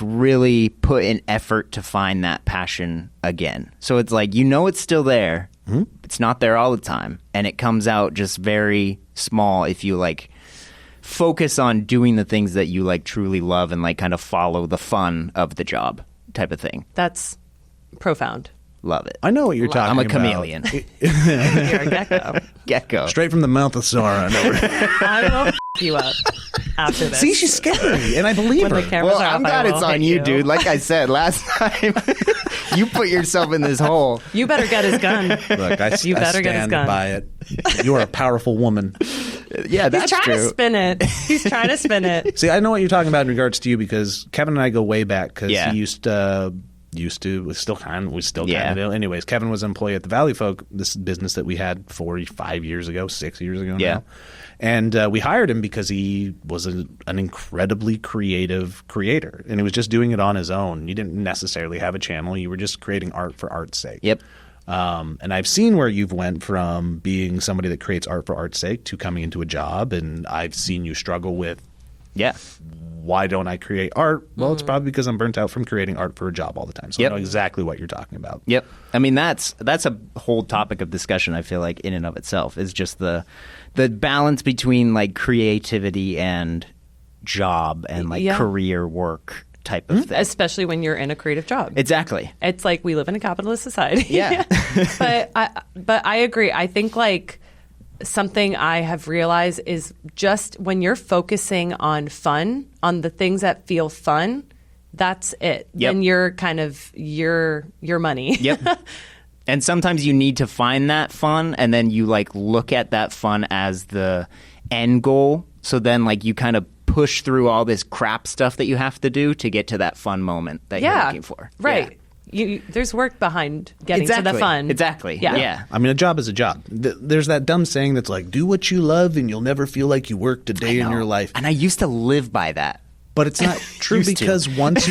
really put an effort to find that passion again. So it's like, it's still there. Mm-hmm. It's not there all the time, and it comes out just very small if you focus on doing the things that you truly love and kind of follow the fun of the job type of thing. That's profound. Love it. I know what you're talking I'm a about. chameleon. You're a gecko. Gecko. Straight from the mouth of Sauron. I will you up after this. See, she's scary, and I believe When her. the cameras Well, are off, I'm glad I will it's on hit you, dude. Like I said last time, you put yourself in this hole. You better get his gun. Look, I You better get his stand gun. by it. You are a powerful woman. Yeah, He's that's trying true. to spin it. He's trying to spin it. See, I know what you're talking about in regards to you because Kevin and I go way back because Yeah. he used to, we still kind of do. Anyways, Kevin was an employee at the Valley Folk, this business that we had 6 years ago Yeah. now. And we hired him because he was an incredibly creative creator. And he was just doing it on his own. You didn't necessarily have a channel. You were just creating art for art's sake. Yep. And I've seen where you've went from being somebody that creates art for art's sake to coming into a job. And I've seen you struggle with, Yeah. why don't I create art? Well, it's probably because I'm burnt out from creating art for a job all the time. So Yep. I know exactly what you're talking about. Yep. I mean, that's a whole topic of discussion, I feel like, in and of itself, is just the balance between creativity and job and Yeah. career work type of thing. Especially when you're in a creative job. Exactly. It's like we live in a capitalist society. Yeah. But I agree. I think something I have realized is just when you're focusing on fun, on the things that feel fun, that's it. Yep. Then you're kind of your money. Yep. And sometimes you need to find that fun, and then you look at that fun as the end goal. So then you kind of push through all this crap stuff that you have to do to get to that fun moment that you're looking for. Right. Yeah. There's work behind getting to the fun. Exactly. Yeah. Yeah. I mean, a job is a job. There's that dumb saying that's do what you love and you'll never feel like you worked a day in your life. And I used to live by that. But it's not true Used to. because once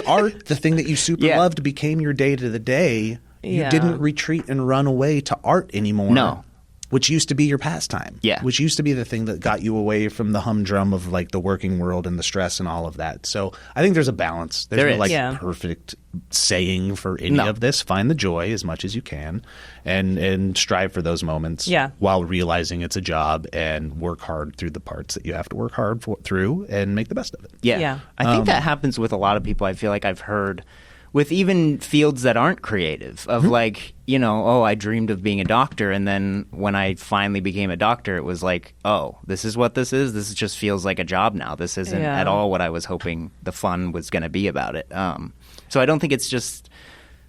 art, the thing that you super Yeah. loved, became your day to the day, you Yeah. didn't retreat and run away to art anymore. No. Which used to be your pastime. Yeah. Which used to be the thing that got you away from the humdrum of the working world and the stress and all of that. So I think there's a balance. There's There no is. Yeah. perfect saying for any No. of this. Find the joy as much as you can and strive for those moments Yeah. while realizing it's a job and work hard through the parts that you have to work hard through and make the best of it. Yeah. Yeah. I think that happens with a lot of people. I feel like I've heard with even fields that aren't creative of I dreamed of being a doctor. And then when I finally became a doctor, it was this is what this is. This just feels like a job now. This isn't Yeah. at all what I was hoping the fun was going to be about it. So I don't think it's just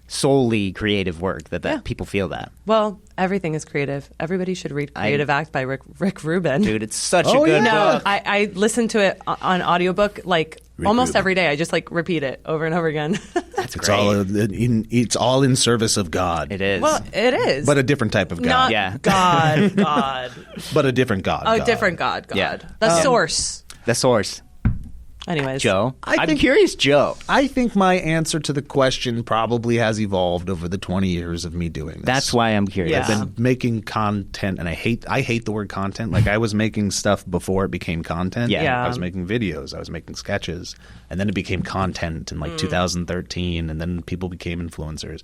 solely creative work that people feel that. Well, everything is creative. Everybody should read Creative Act by Rick Rubin. Dude, it's such a Oh, good yeah. book. I listen to it on audiobook almost Rubin. every day. I just repeat it over and over again. That's It's great. it's all in service of God. It is. Well, it is. But a different type of God. Not Yeah. God. But a different God. A God. different God. Yeah. The source. The source. Anyways. Joe? I I'm think- curious, Joe. I think my answer to the question probably has evolved over the 20 years of me doing this. That's why I'm curious. Yeah. I've been making content, and I hate the word content. Like, I was making stuff before it became content. Yeah. I was making videos. I was making sketches. And then it became content in, 2013, and then people became influencers.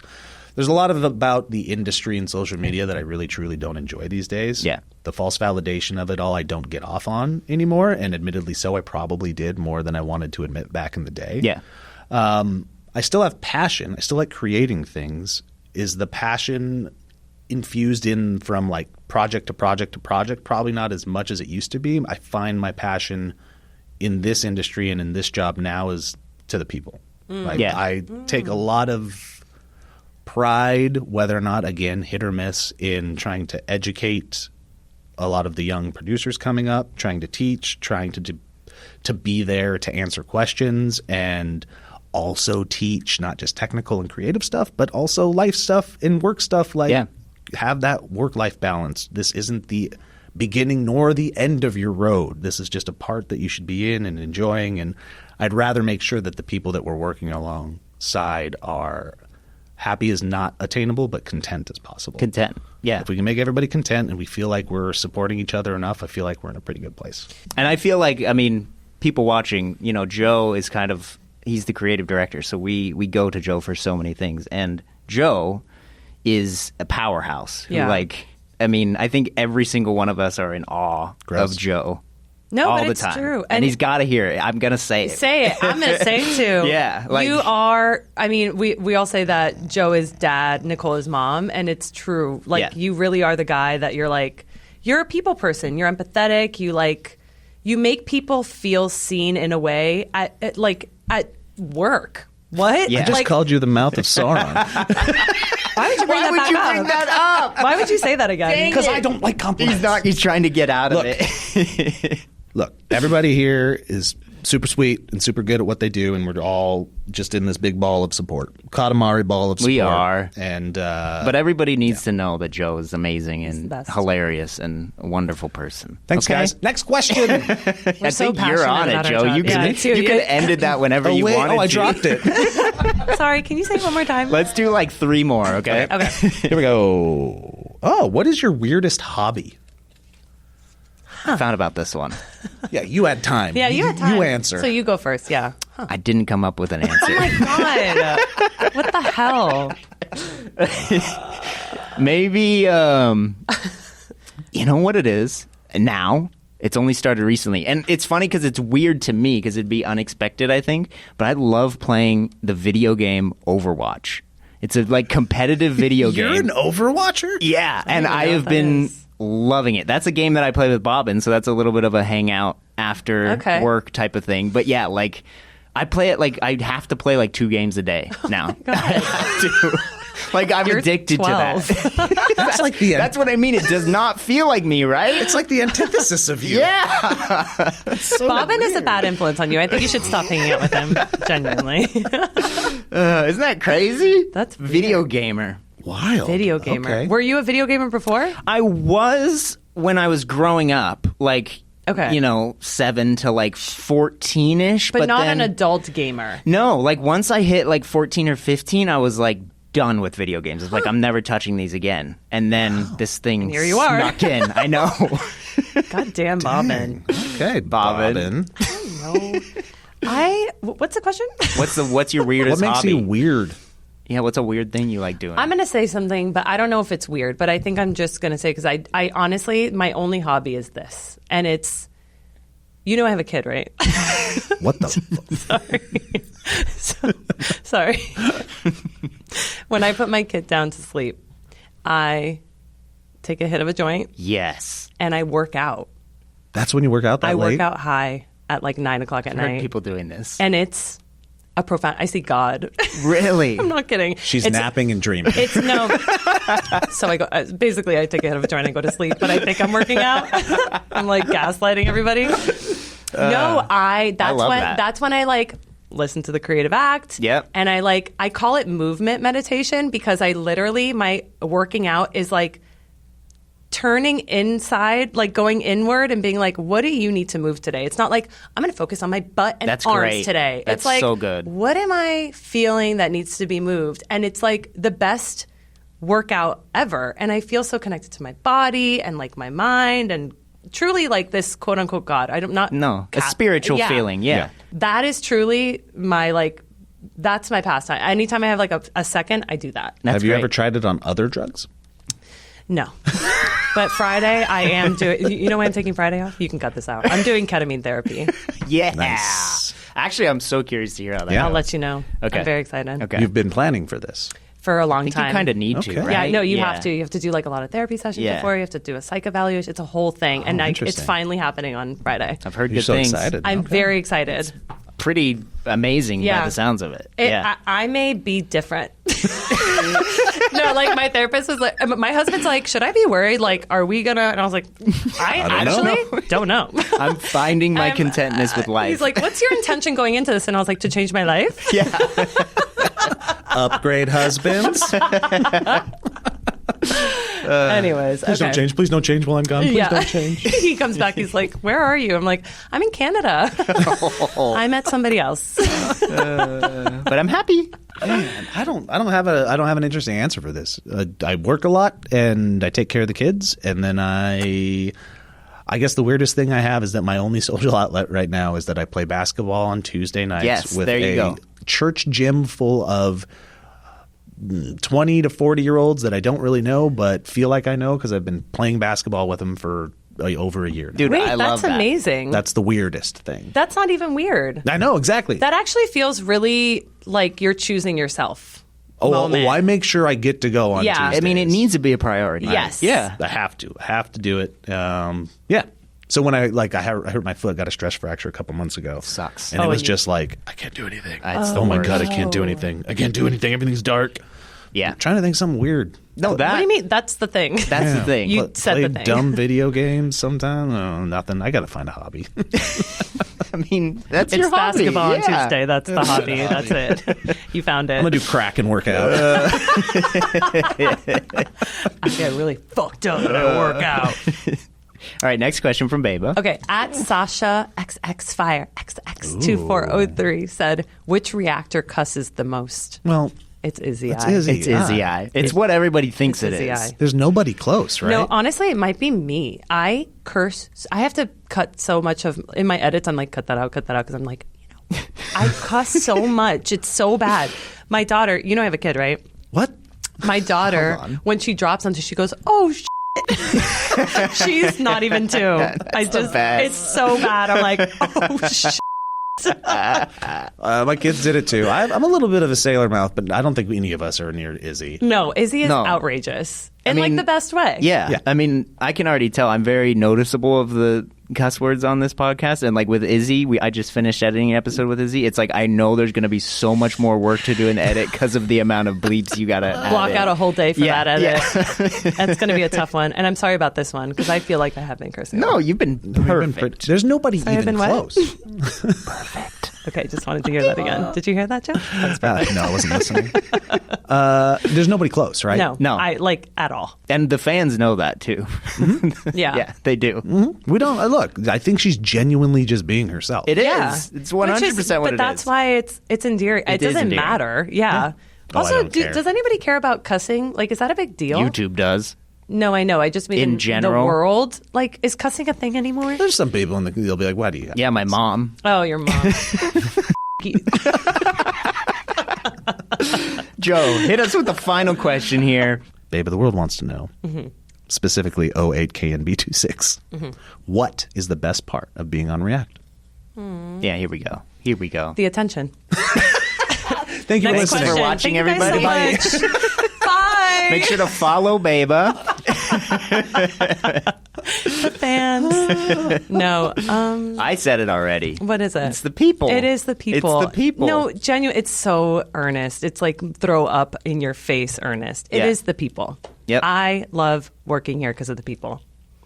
There's a lot about the industry and social media that I really, truly don't enjoy these days. Yeah. The false validation of it all I don't get off on anymore, and admittedly so, I probably did more than I wanted to admit back in the day. Yeah. I still have passion. I still like creating things. Is the passion infused in from project to project to project? Probably not as much as it used to be. I find my passion in this industry and in this job now is to the people. I take a lot of pride, whether or not, again, hit or miss, in trying to educate a lot of the young producers coming up, trying to teach, trying to be there to answer questions, and also teach not just technical and creative stuff, but also life stuff and work stuff. Have that work-life balance. This isn't the beginning nor the end of your road. This is just a part that you should be in and enjoying, and I'd rather make sure that the people that we're working alongside are happy is not attainable, but content as possible. Content. Yeah. If we can make everybody content and we feel like we're supporting each other enough, I feel like we're in a pretty good place. And I feel like, people watching, Joe is he's the creative director, so we go to Joe for so many things. And Joe is a powerhouse. Yeah. I think every single one of us are in awe of Joe. No, all but the it's time. true. And he's got to hear it. I'm going to say it. Say it. I'm going to say it too. Yeah. You are, we all say that Joe is dad, Nicole is mom, and it's true. You really are the guy that you're a people person. You're empathetic. You make people feel seen in a way at work. What? Yeah. I just called you the mouth of Sauron. Why would you bring that up? Why would you say that again? Because I don't like compliments. He's trying to get out of it. Look, everybody here is super sweet and super good at what they do, and we're all just in this big ball of support. Katamari ball of support. We are. And but everybody needs to know that Joe is amazing and best. hilarious and a wonderful person. thanks, guys. Next question. I think you're on it, about our Joe. job. You Yeah, could have ended that whenever you wanted to. I dropped it. Sorry, can you say it one more time? Let's do 3 more, okay? Okay. Here we go. Oh, what is your weirdest hobby? I found about this one. Yeah, you had time. Yeah, you had time. You answer. So you go first, yeah. I didn't come up with an answer. Oh my God. What the hell? Maybe, you know what it is? Now, it's only started recently. And it's funny because it's weird to me because it'd be unexpected, I think. But I love playing the video game Overwatch. It's a competitive video game. You're an Overwatcher? Yeah, and even I know have what that been is. loving it. That's a game that I play with Bobbin, so that's a little bit of a hangout after work type of thing. But yeah, I play it I have to play 2 games a day now. I have to. I'm You're addicted 12. to that. That's what I mean. It does not feel like me, right? It's like the antithesis of you. Yeah. Bobbin is a bad influence on you. I think you should stop hanging out with him, genuinely. Isn't that crazy? That's video gamer. Wild. Video gamer. Okay. Were you a video gamer before? I was when I was growing up, Okay. 7 to 14-ish. But not then, an adult gamer. No, once I hit 14 or 15, I was done with video games. It's I'm never touching these again. And then this thing here you are. snuck in. I know. Goddamn Bobbin. Okay, Bobbin. No. What's the question? What's your weirdest What makes hobby? you weird? Yeah, what's a weird thing you like doing? I'm going to say something, but I don't know if it's weird, but I think I'm just going to say, because I honestly, my only hobby is this. And it's, I have a kid, right? What the Sorry. When I put my kid down to sleep, I take a hit of a joint Yes. and I work out. That's when you work out that I late? work out high at 9 o'clock at I've heard night. people doing this. And it's a profound, I see God. Really? I'm not kidding. She's napping and dreaming. It's no. So I go. Basically, I take a hit of a joint and go to sleep, but I think I'm working out. I'm gaslighting everybody. No, That's when I listen to the Creative Act. Yep. And I call it movement meditation because I literally my working out is turning inside, like going inward and being like, what do you need to move today? It's not like, I'm going to focus on my butt and That's arms great. today. That's it's like, so good. what am I feeling that needs to be moved? And it's like the best workout ever. And I feel so connected to my body and like my mind and truly like this quote unquote God. I'm not. No, a spiritual feeling. Yeah. That is truly my like, that's my pastime. Anytime I have like a second, I do that. That's Have you great. ever tried it on other drugs? No. But Friday, I am doing, you know why I'm taking Friday off? You can cut this out. I'm doing ketamine therapy. Yeah. Nice. Actually, I'm so curious to hear how that Yeah. I'll goes. let you know. Okay. I'm very excited. Okay. You've been planning for this. For a long I think time. you kind of need Okay. to, right? Yeah, no, you have to. You have to do like a lot of therapy sessions Yeah. before. You have to do a psych evaluation. It's a whole thing. And it's interesting. finally happening on Friday. I've heard You're good so things. excited. I'm Okay. very excited. Pretty amazing by the sounds of it. Yeah. I may be different. No, like my therapist was like, my husband's like, should I be worried? Like, are we gonna? And I was like, I don't know. actually don't know. I'm finding my contentness with life. He's like, what's your intention going into this? And I was like, to change my life. yeah. Upgrade husbands. Anyways, Please don't change. Please don't change while I'm gone. Please don't change. He comes back. He's like, "Where are you?" I'm like, "I'm in Canada. I met somebody else." But I'm happy. I don't have an interesting answer for this. I work a lot and I take care of the kids, and then I guess the weirdest thing I have is that my only social outlet right now is that I play basketball on Tuesday nights Yes, with there you a go. church gym full of 20 to 40-year-olds that I don't really know but feel like I know because I've been playing basketball with them for over a year now. Dude, Wait, I love that's that. amazing. That's the weirdest thing. That's not even weird. I know, exactly. That actually feels really like you're choosing yourself. moment. I make sure I get to go on Yeah. Tuesdays. I mean, it needs to be a priority. Yes. Yeah. I have to do it. Yeah. So when I hurt my foot, got a stress fracture a couple months ago. Sucks. And it Oh, was and just like, I can't do anything. It's the Oh my worst. God, I can't do anything. I can't do anything. Everything's dark. Yeah. I'm trying to think of something weird. No, What do you mean? That's the thing. That's the thing. You said Play the thing. dumb video games sometime. No, nothing. I got to find a hobby. I mean, that's It's your hobby. basketball on Yeah. Tuesday. That's the hobby. That's it. You found it. I'm going to do crack and work out. I get really fucked up at a workout. All right, next question from Beba. Okay, at Sasha XX XX2403 said, which reactor cusses the most? Well, It's Izzy it's Eye. Izzy. It's Izzy Eye. It's what everybody thinks it Izzy is. Eye. there's nobody close, right? No, honestly, it might be me. I curse. I have to cut so much of in my edits. I'm like, cut that out, because I'm like, I cuss so much. It's so bad. My daughter, I have a kid, right? What? My daughter, when she drops something, she goes, "Oh shit." She's not even two. the best. It's so bad. I'm like, "Oh shit." My kids did it too. I'm a little bit of a sailor mouth, but I don't think any of us are near Izzy. No, Izzy is No. outrageous in mean, like the best way. Yeah. I mean, I can already tell I'm very noticeable of the cuss words on this podcast. And like with Izzy, I just finished editing an episode with Izzy. It's like I know there's going to be so much more work to do in the edit because of the amount of bleeps you got to Block out a whole day for Yeah, that edit. yeah. That's going to be a tough one. And I'm sorry about this one because I feel like I have been cursing. No, you've been perfect. There's nobody I've even been what? close. Okay, just wanted to hear that again. Did you hear that, Joe? That's perfect. No, I wasn't listening. There's nobody close, right? No, No. I like at all. And the fans know that too. Yeah. Yeah, they do. We don't. Look, I think she's genuinely just being herself. It is. Yeah. It's 100% what it is. But that's why it's endearing. It is doesn't endearing. matter. Yeah. Oh, I Also, don't care. does anybody care about cussing? Like, is that a big deal? YouTube does. No, I know. I just mean In general? the world. Like, is cussing a thing anymore? There's some people they'll be like, "Why do you?" Yeah, my mom. Oh, your mom. Joe, hit us with the final question here. Babe of the world wants to know, specifically 08KNB26. What is the best part of being on React? Yeah, here we go. Here we go. The attention. Thank you Next for listening. for question. watching, Thank you guys so much. Bye. Make sure to follow Beba. The fans. No. I said it already. What is it? It's the people. It is the people. It's the people. No, genuine. It's so earnest. It's like throw up in your face earnest. It Yeah. is the people. Yep. I love working here because of the people.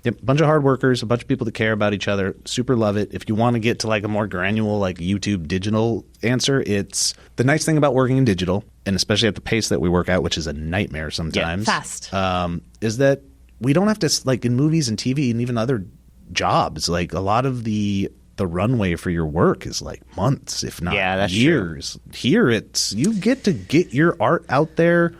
Yep, a bunch of hard workers, a bunch of people that care about each other. Super love it. If you want to get to like a more granular, like YouTube digital answer, it's the nice thing about working in digital, and especially at the pace that we work at, which is a nightmare sometimes. Fast. Is that we don't have to, like in movies and TV and even other jobs, like a lot of the runway for your work is like months, if not years. True. Here it's you get to get your art out there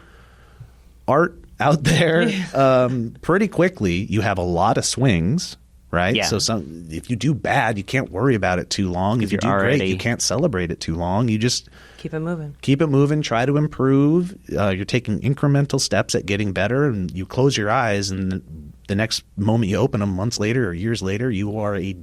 pretty quickly. You have a lot of swings, right? Yeah. So if you do bad, you can't worry about it too long. If you do great, you can't celebrate it too long. You just keep it moving. Try to improve. You're taking incremental steps at getting better, and you close your eyes, and the next moment you open them, months later or years later, you are a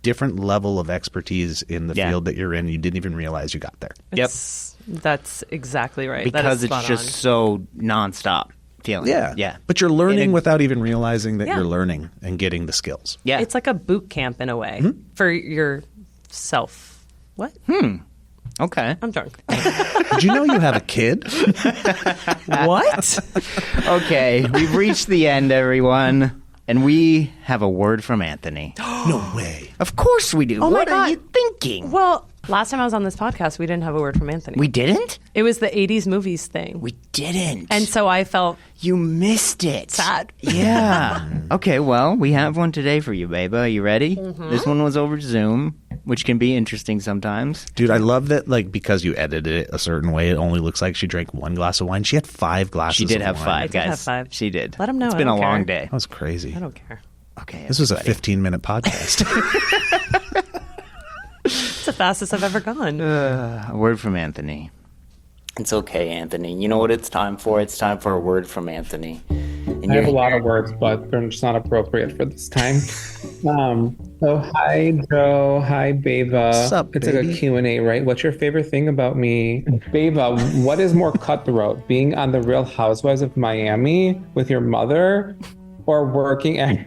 different level of expertise in the field that you're in. You didn't even realize you got there. That's exactly right. Because it's just so nonstop feeling. Yeah. But you're learning without even realizing that you're learning and getting the skills. Yeah. It's like a boot camp in a way for yourself. What? Okay. I'm drunk. Did you know you have a kid? What? Okay. We've reached the end, everyone. And we have a word from Anthony. No way. Of course we do. Oh what my God. are you thinking? Well, last time I was on this podcast, we didn't have a word from Anthony. We didn't? It was the 80s movies thing. We didn't. And so I felt... You missed it. Sad. Yeah. Okay, well, we have one today for you, Beba. Are you ready? Mm-hmm. This one was over Zoom, which can be interesting sometimes. Dude, I love that, like, because you edited it a certain way, it only looks like she drank 1 glass of wine. She had 5 glasses of wine. She did have 5, guys. I did have 5. She did. Let them know. It's been a long day. That was crazy. I don't care. Okay. This was a 15-minute podcast. It's the fastest I've ever gone. A word from Anthony. It's okay, Anthony. You know what it's time for? It's time for a word from Anthony. I have a lot of words, but they're just not appropriate for this time. So hi, Joe. Hi, Beba. What's up, It's baby? like a Q&A, right? What's your favorite thing about me? Beba, what is more cutthroat? Being on The Real Housewives of Miami with your mother or working at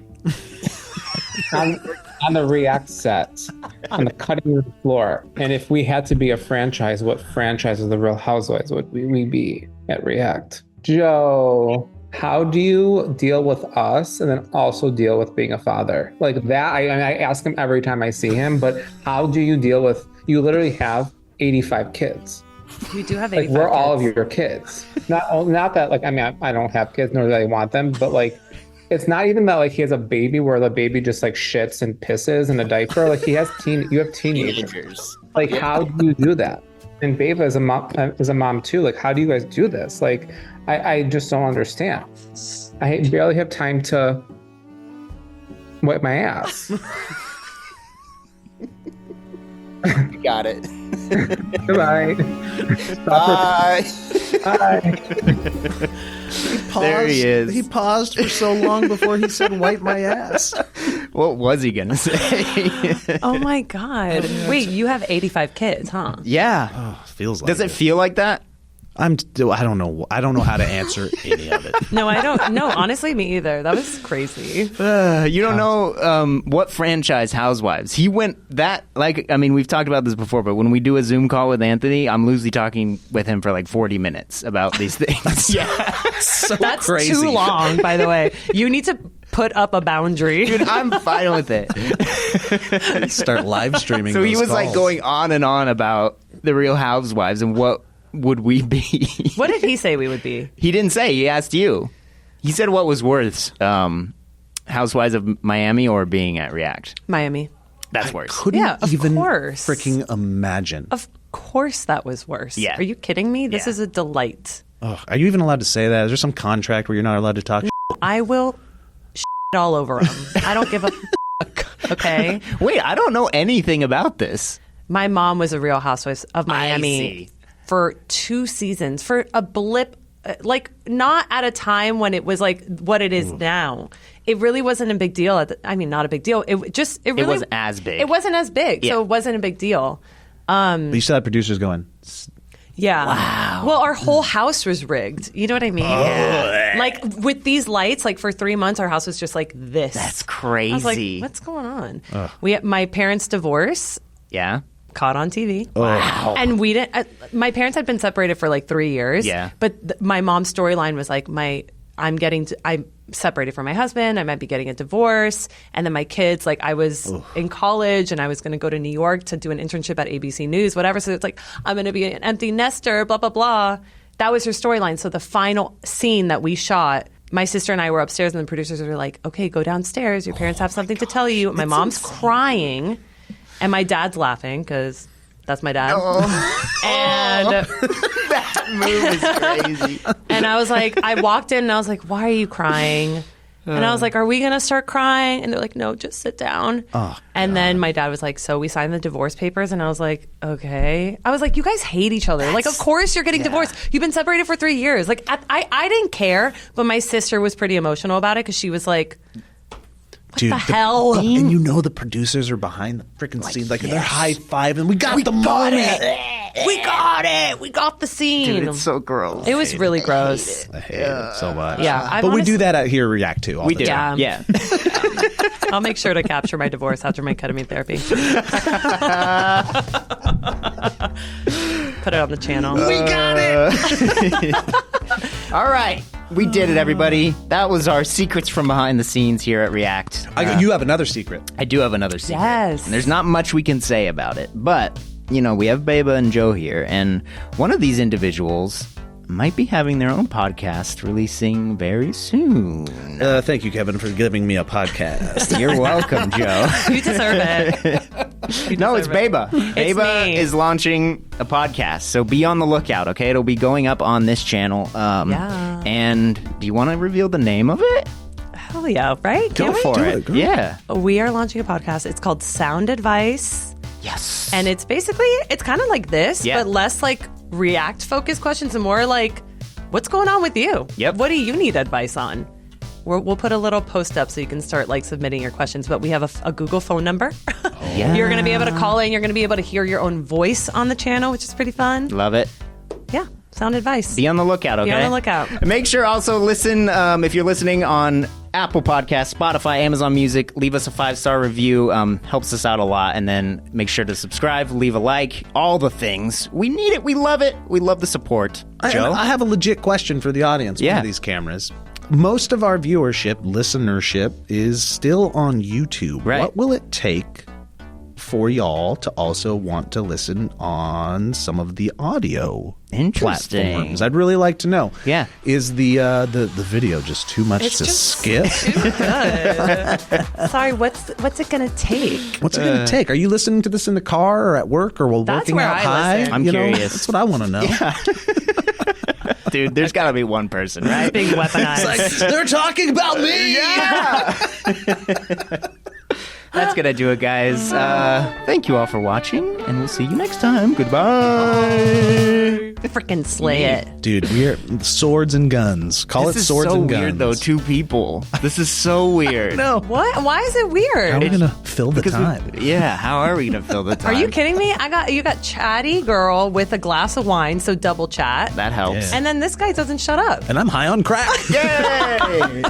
on the React set, on the cutting room floor? And if we had to be a franchise, what franchise of The Real Housewives would we be at React? Joe, how do you deal with us and then also deal with being a father? Like that, I ask him every time I see him, but how do you deal with, you literally have 85 kids. You do have 85 like we're kids. all of your kids. Not that, like, I mean, I don't have kids, nor do I want them, but like, it's not even that like he has a baby where the baby just like shits and pisses in a diaper. Like you have teenagers. Like how do you do that? And Beba is a mom too. Like how do you guys do this? Like I just don't understand. I barely have time to wipe my ass. You got it. Goodbye. Bye. Bye. There he is. He paused for so long before he said wipe my ass. What was he going to say? Oh my God. Wait, you have 85 kids, huh? Yeah. Oh, feels like Does it feel like that? I don't know. I don't know how to answer any of it. No, I don't. No, honestly, me either. That was crazy. You don't know what franchise Housewives. He went that, like, I mean, we've talked about this before, but when we do a Zoom call with Anthony, I'm loosely talking with him for like 40 minutes about these things. That's crazy. too long, by the way. You need to put up a boundary. Dude, I'm fine with it. Start live streaming. So he was those like calls. going on and on about the Real Housewives and what would we be? What did he say we would be? He didn't say. He asked you. He said what was worse, Housewives of Miami or being at React? Miami. That's worse. Couldn't Yeah, of even course. freaking imagine. Of course that was worse. Yeah. Are you kidding me? This Yeah. is a delight. Ugh, are you even allowed to say that? Is there some contract where you're not allowed to talk? I will all over him. I don't give a okay? Wait, I don't know anything about this. My mom was a Real Housewives of Miami see. for 2 seasons, for a blip, like not at a time when it was like what it is now. It really wasn't a big deal. Not a big deal. It really wasn't as big. It wasn't as big, so it wasn't a big deal. But you still had producers going, Yeah. Wow. Well, our whole house was rigged. You know what I mean? Yeah. Like with these lights, like for 3 months, our house was just like this. That's crazy. I was like, what's going on? My parents' divorce Yeah. caught on TV. Wow. And we didn't. My parents had been separated for like 3 years. Yeah. But my mom's storyline was like I'm separated from my husband. I might be getting a divorce. And then my kids, like I was in college and I was going to go to New York to do an internship at ABC News, whatever. So it's like, I'm going to be an empty nester, blah, blah, blah. That was her storyline. So the final scene that we shot, my sister and I were upstairs, and the producers were like, okay, go downstairs. Your parents have something to tell you. My mom's crying, and my dad's laughing because that's my dad. And That move is crazy. and I was like, I walked in, and I was like, why are you crying? And I was like, are we going to start crying? And they're like, no, just sit down. And then my dad was like, so we signed the divorce papers. And I was like, okay. I was like, you guys hate each other. Like, of course you're getting divorced. You've been separated for 3 years. Like, I didn't care. But my sister was pretty emotional about it because she was like, what the hell? And you know the producers are behind the freaking scene. Like, they're high-fiving. We got the moment. We got it. We got the scene. Dude, it's so gross. It was really gross. I hate it so much. Yeah. But we do that out here at React to all We the do. time. Yeah. Yeah. I'll make sure to capture my divorce after my ketamine therapy. Put it on the channel. We got it. All right. We did it, everybody. That was our secrets from behind the scenes here at React. You have another secret. I do have another secret. Yes. And there's not much we can say about it, but, we have Beba and Joe here, and one of these individuals might be having their own podcast releasing very soon. Thank you, Kevin, for giving me a podcast. You're welcome, Joe. You deserve it. No, it's Beba. It's Beba me. is launching a podcast, so be on the lookout, okay? It'll be going up on this channel. Yeah. And do you want to reveal the name of it? Hell yeah, right? Go Can't we? for Do it. it, girl. Yeah. We are launching a podcast. It's called Sound Advice. Yes. And it's basically, it's kind of like this, Yeah. but less like React-focused questions and more like, what's going on with you? Yep. What do you need advice on? We'll put a little post up so you can start like submitting your questions, but we have a Google phone number. Yeah. You're going to be able to call in. You're going to be able to hear your own voice on the channel, which is pretty fun. Love it. Yeah. Sound Advice. Be on the lookout, okay? Be on the lookout. And make sure also listen, if you're listening on Apple Podcasts, Spotify, Amazon Music, leave us a 5-star review. Helps us out a lot. And then make sure to subscribe, leave a like, all the things. We need it. We love it. We love the support. Joe? I have a legit question for the audience Yeah. with these cameras. Most of our listenership is still on YouTube. Right. What will it take for y'all to also want to listen on some of the audio Interesting. platforms? I'd really like to know. Yeah. Is the video just too much It's to just skip? too good. Sorry, what's it going to take? What's it going to take? Are you listening to this in the car or at work or while That's working where out I high? listen. I'm curious. That's what I want to know. Dude, there's got to be one person, right? Being weaponized. They're talking about me. That's going to do it, guys. Thank you all for watching, and we'll see you next time. Goodbye. Freaking slay it. Dude, we're swords and guns. Call This it is swords so and guns. weird, though. 2 people. This is so weird. No. What? Why is it weird? How are we going to fill the time? Yeah, how are we going to fill the time? Are you kidding me? You got chatty girl with a glass of wine, so double chat. That helps. Yeah. And then this guy doesn't shut up. And I'm high on crack. Yay!